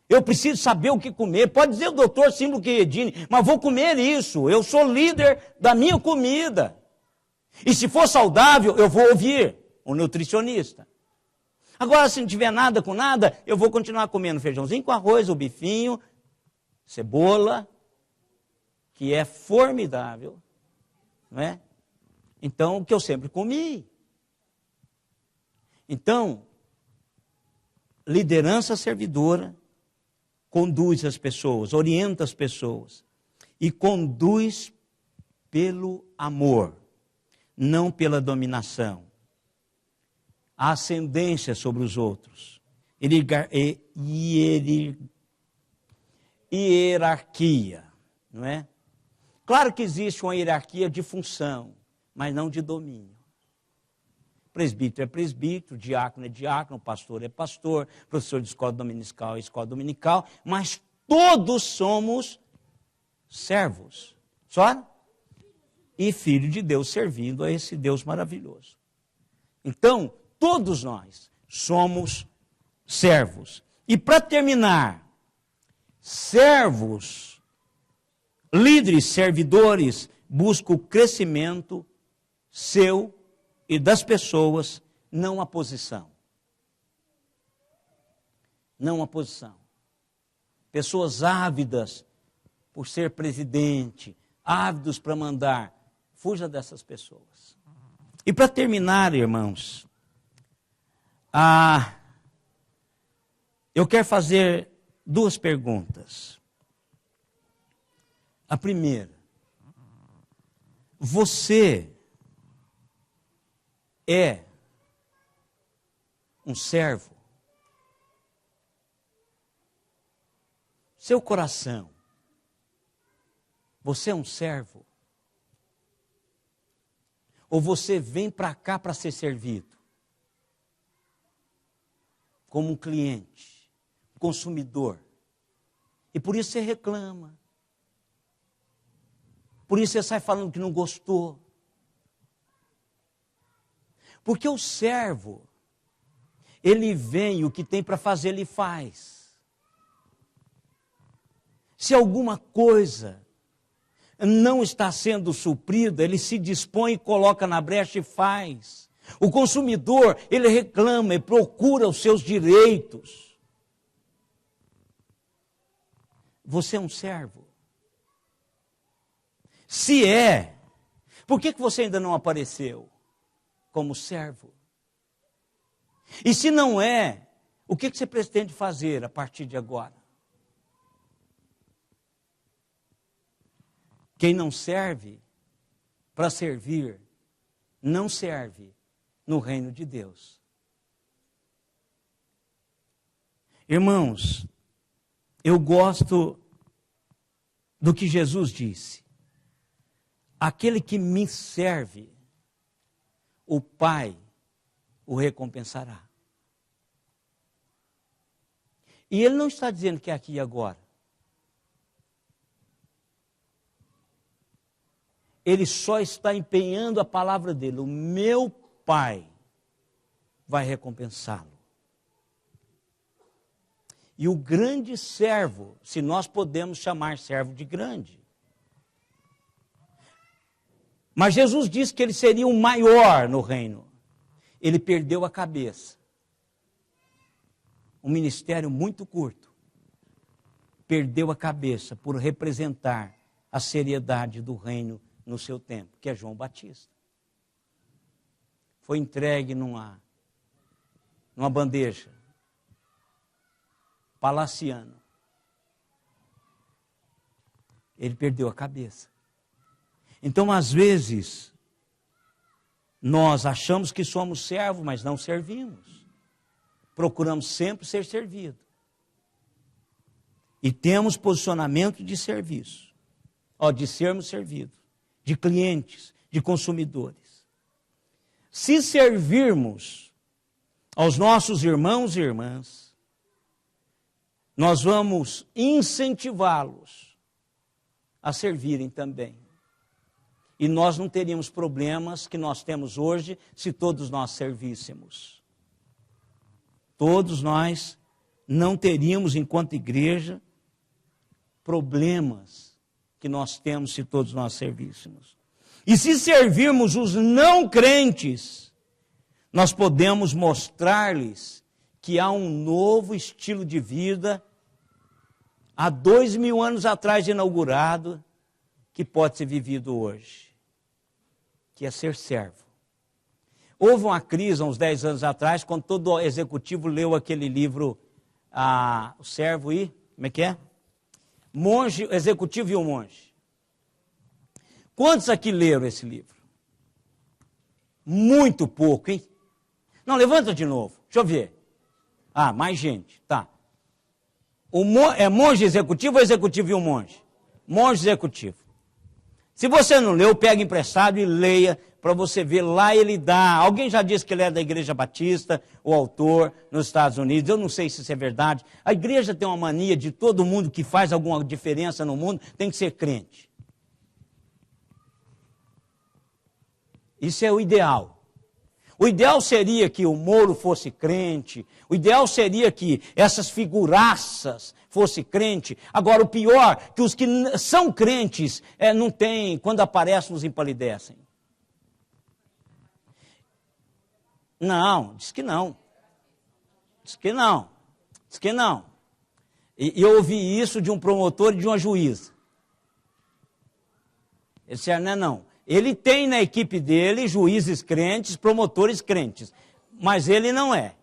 Speaker 1: Eu preciso saber o que comer. Pode dizer o doutor Símbolo Queredini, mas vou comer isso. Eu sou líder da minha comida. E se for saudável, eu vou ouvir o nutricionista. Agora, se não tiver nada com nada, eu vou continuar comendo feijãozinho com arroz, o bifinho, cebola, que é formidável, não é? Então, o que eu sempre comi. Então, liderança servidora conduz as pessoas, orienta as pessoas. E conduz pelo amor, não pela dominação. A ascendência sobre os outros. Hierarquia, não é? Claro que existe uma hierarquia de função, mas não de domínio. Presbítero é presbítero, diácono é diácono, pastor é pastor, professor de escola dominical é escola dominical, mas todos somos servos, só? E filho de Deus servindo a esse Deus maravilhoso. Então, todos nós somos servos. E para terminar, servos, líderes, servidores, buscam o crescimento seu e das pessoas, não a posição. Não a posição. Pessoas ávidas por ser presidente, ávidos para mandar, fuja dessas pessoas. E para terminar, irmãos, eu quero fazer 2 perguntas. A primeira, você é um servo? Seu coração, você é um servo? Ou você vem para cá para ser servido? Como um cliente, consumidor. E por isso você reclama. Por isso você sai falando que não gostou. Porque o servo, ele vem, o que tem para fazer, ele faz. Se alguma coisa não está sendo suprida, ele se dispõe e coloca na brecha e faz. O consumidor, ele reclama e procura os seus direitos. Você é um servo? Se é, por que você ainda não apareceu como servo? E se não é, o que você pretende fazer a partir de agora? Quem não serve para servir, não serve no reino de Deus. Irmãos, eu gosto do que Jesus disse. Aquele que me serve, o Pai o recompensará. E ele não está dizendo que é aqui e agora. Ele só está empenhando a palavra dele. O meu Pai vai recompensá-lo. E o grande servo, se nós podemos chamar servo de grande. Mas Jesus disse que ele seria o maior no reino. Ele perdeu a cabeça. Um ministério muito curto. Perdeu a cabeça por representar a seriedade do reino no seu tempo, que é João Batista. Foi entregue numa bandeja, palaciano. Ele perdeu a cabeça. Então, às vezes, nós achamos que somos servos, mas não servimos. Procuramos sempre ser servido. E temos posicionamento de serviço, de sermos servidos, de clientes, de consumidores. Se servirmos aos nossos irmãos e irmãs, nós vamos incentivá-los a servirem também. E nós não teríamos problemas que nós temos hoje se todos nós servíssemos. Todos nós não teríamos, enquanto igreja, problemas que nós temos se todos nós servíssemos. E se servirmos os não crentes, nós podemos mostrar-lhes que há um novo estilo de vida, há 2000 anos atrás inaugurado, que pode ser vivido hoje, que é ser servo. Houve uma crise há uns 10 anos atrás, quando todo executivo leu aquele livro, O Servo e Como é que é? Monge, Executivo e o Monge. Quantos aqui leram esse livro? Muito pouco, hein? Não, levanta de novo. Deixa eu ver. Ah, mais gente. Tá. É Monge Executivo ou Executivo e o Monge? Monge Executivo. Se você não leu, pega emprestado e leia para você ver. Lá ele dá. Alguém já disse que ele é da Igreja Batista, o autor, nos Estados Unidos. Eu não sei se isso é verdade. A igreja tem uma mania de todo mundo que faz alguma diferença no mundo tem que ser crente. Isso é o ideal. O ideal seria que o Moro fosse crente, o ideal seria que essas figuraças fossem crente. Agora, o pior, que os que são crentes, não tem, quando aparecem, nos empalidecem. Não, diz que não. Diz que não. Diz que não. E eu ouvi isso de um promotor e de uma juíza. Ele disse, não. Ele tem na equipe dele juízes crentes, promotores crentes, mas ele não é.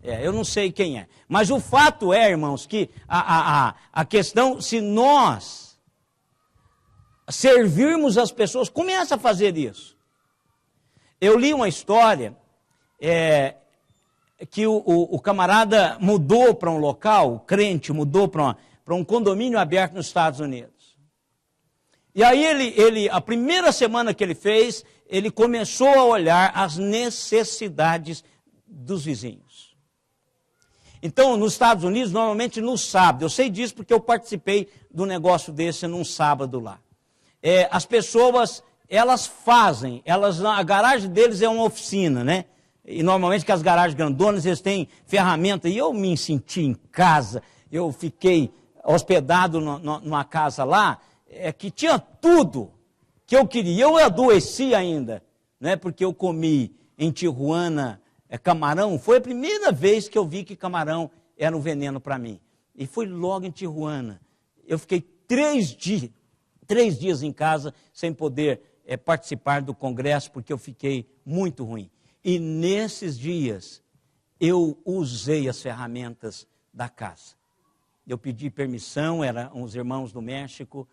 Speaker 1: Eu não sei quem é. Mas o fato é, irmãos, que a questão, se nós servirmos as pessoas, começa a fazer isso. Eu li uma história que o camarada mudou para um local, o crente mudou para um condomínio aberto nos Estados Unidos. E aí a primeira semana que ele fez, ele começou a olhar as necessidades dos vizinhos. Então, nos Estados Unidos, normalmente no sábado, eu sei disso porque eu participei do negócio desse num sábado lá. As pessoas, elas fazem, a garagem deles é uma oficina, né? E normalmente que as garagens grandonas, eles têm ferramenta, e eu me senti em casa, eu fiquei hospedado numa casa lá, que tinha tudo que eu queria. Eu adoeci ainda, né, porque eu comi em Tijuana camarão. Foi a primeira vez que eu vi que camarão era um veneno para mim. E foi logo em Tijuana. Eu fiquei 3 dias em casa sem poder participar do congresso, porque eu fiquei muito ruim. E nesses dias eu usei as ferramentas da casa. Eu pedi permissão, eram uns irmãos do México,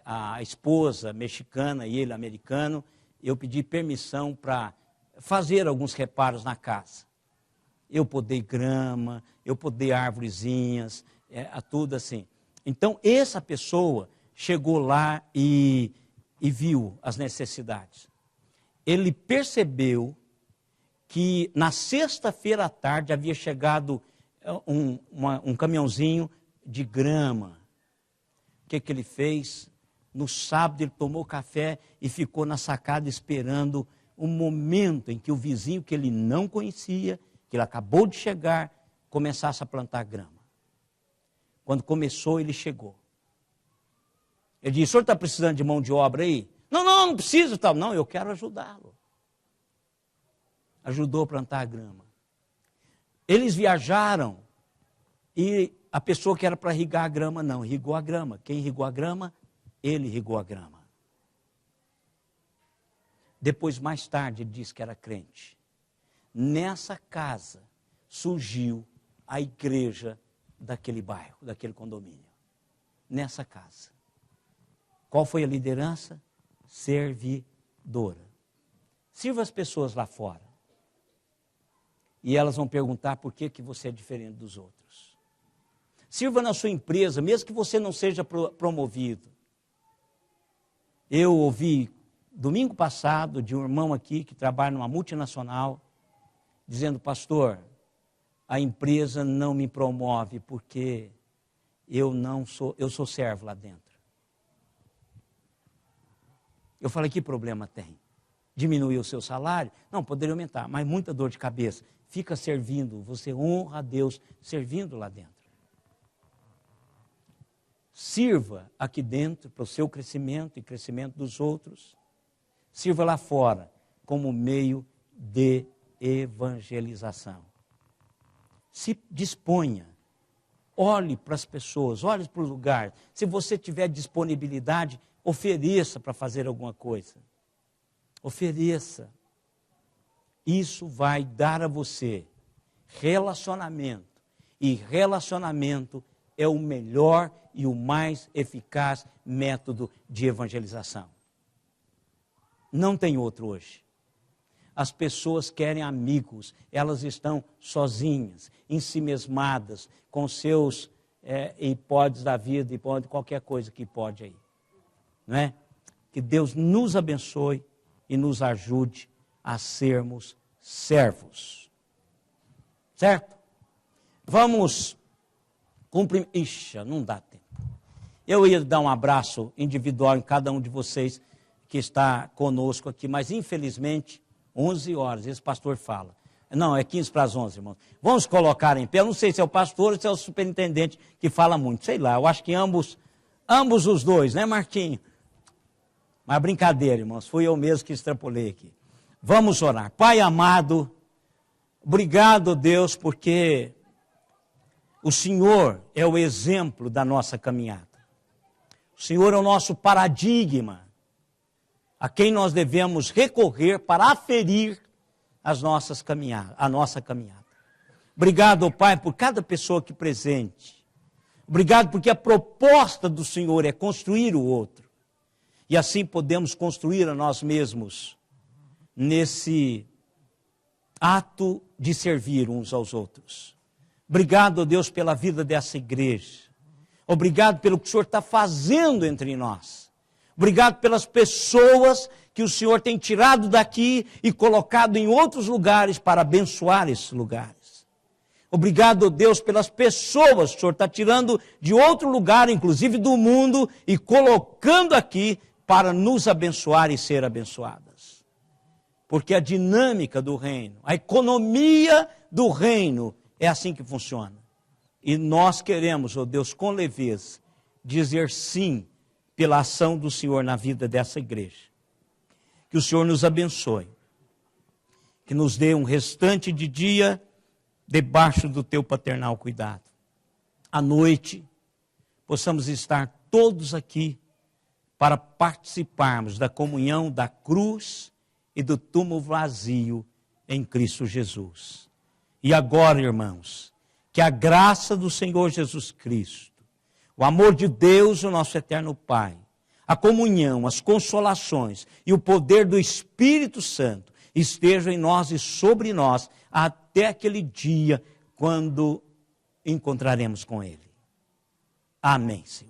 Speaker 1: a esposa mexicana e ele americano, eu pedi permissão para fazer alguns reparos na casa. Eu podei grama, eu podei arvorezinhas, tudo assim. Então, essa pessoa chegou lá e viu as necessidades. Ele percebeu que na sexta-feira à tarde havia chegado um caminhãozinho de grama. O que ele fez? No sábado ele tomou café e ficou na sacada esperando o momento em que o vizinho que ele não conhecia, que ele acabou de chegar, começasse a plantar grama. Quando começou, ele chegou. Ele disse, o senhor está precisando de mão de obra aí? Não preciso. Tal. Não, eu quero ajudá-lo. Ajudou a plantar a grama. Eles viajaram e a pessoa que era para irrigar a grama, não, irrigou a grama. Quem irrigou a grama? Ele irrigou a grama. Depois, mais tarde, ele disse que era crente. Nessa casa surgiu a igreja daquele bairro, daquele condomínio. Nessa casa. Qual foi a liderança? Servidora. Sirva as pessoas lá fora. E elas vão perguntar por que você é diferente dos outros. Sirva na sua empresa, mesmo que você não seja promovido. Eu ouvi domingo passado de um irmão aqui que trabalha numa multinacional, dizendo, pastor, a empresa não me promove porque eu sou servo lá dentro. Eu falei, que problema tem? Diminuir o seu salário? Não, poderia aumentar, mas muita dor de cabeça. Fica servindo, você honra a Deus servindo lá dentro. Sirva aqui dentro para o seu crescimento e crescimento dos outros. Sirva lá fora como meio de evangelização. Se disponha. Olhe para as pessoas, olhe para o lugar. Se você tiver disponibilidade, ofereça para fazer alguma coisa. Ofereça. Isso vai dar a você relacionamento E relacionamento é o melhor e o mais eficaz método de evangelização. Não tem outro hoje. As pessoas querem amigos, elas estão sozinhas, ensimesmadas, com seus hipóteses da vida, hipóteses de qualquer coisa que pode aí. Não é? Que Deus nos abençoe e nos ajude a sermos servos. Certo? Vamos cumprimentar. Ixi, não dá tempo. Eu ia dar um abraço individual em cada um de vocês que está conosco aqui, mas infelizmente, 11 horas, esse pastor fala. Não, é 15 para as 11, irmãos. Vamos colocar em pé, eu não sei se é o pastor ou se é o superintendente que fala muito, sei lá, eu acho que ambos os dois, né, Martinho? Mas brincadeira, irmãos, fui eu mesmo que extrapolei aqui. Vamos orar. Pai amado, obrigado, Deus, porque o Senhor é o exemplo da nossa caminhada. O Senhor é o nosso paradigma, a quem nós devemos recorrer para aferir a nossa caminhada. Obrigado, Pai, por cada pessoa aqui presente. Obrigado porque a proposta do Senhor é construir o outro. E assim podemos construir a nós mesmos nesse ato de servir uns aos outros. Obrigado, Deus, pela vida dessa igreja. Obrigado pelo que o Senhor está fazendo entre nós. Obrigado pelas pessoas que o Senhor tem tirado daqui e colocado em outros lugares para abençoar esses lugares. Obrigado, Deus, pelas pessoas que o Senhor está tirando de outro lugar, inclusive do mundo, e colocando aqui para nos abençoar e ser abençoadas. Porque a dinâmica do reino, a economia do reino é assim que funciona. E nós queremos, ó Deus, com leveza, dizer sim pela ação do Senhor na vida dessa igreja. Que o Senhor nos abençoe. Que nos dê um restante de dia debaixo do teu paternal cuidado. À noite, possamos estar todos aqui para participarmos da comunhão da cruz e do túmulo vazio em Cristo Jesus. E agora, irmãos, que a graça do Senhor Jesus Cristo, o amor de Deus, o nosso eterno Pai, a comunhão, as consolações e o poder do Espírito Santo estejam em nós e sobre nós até aquele dia quando encontraremos com Ele. Amém, Senhor.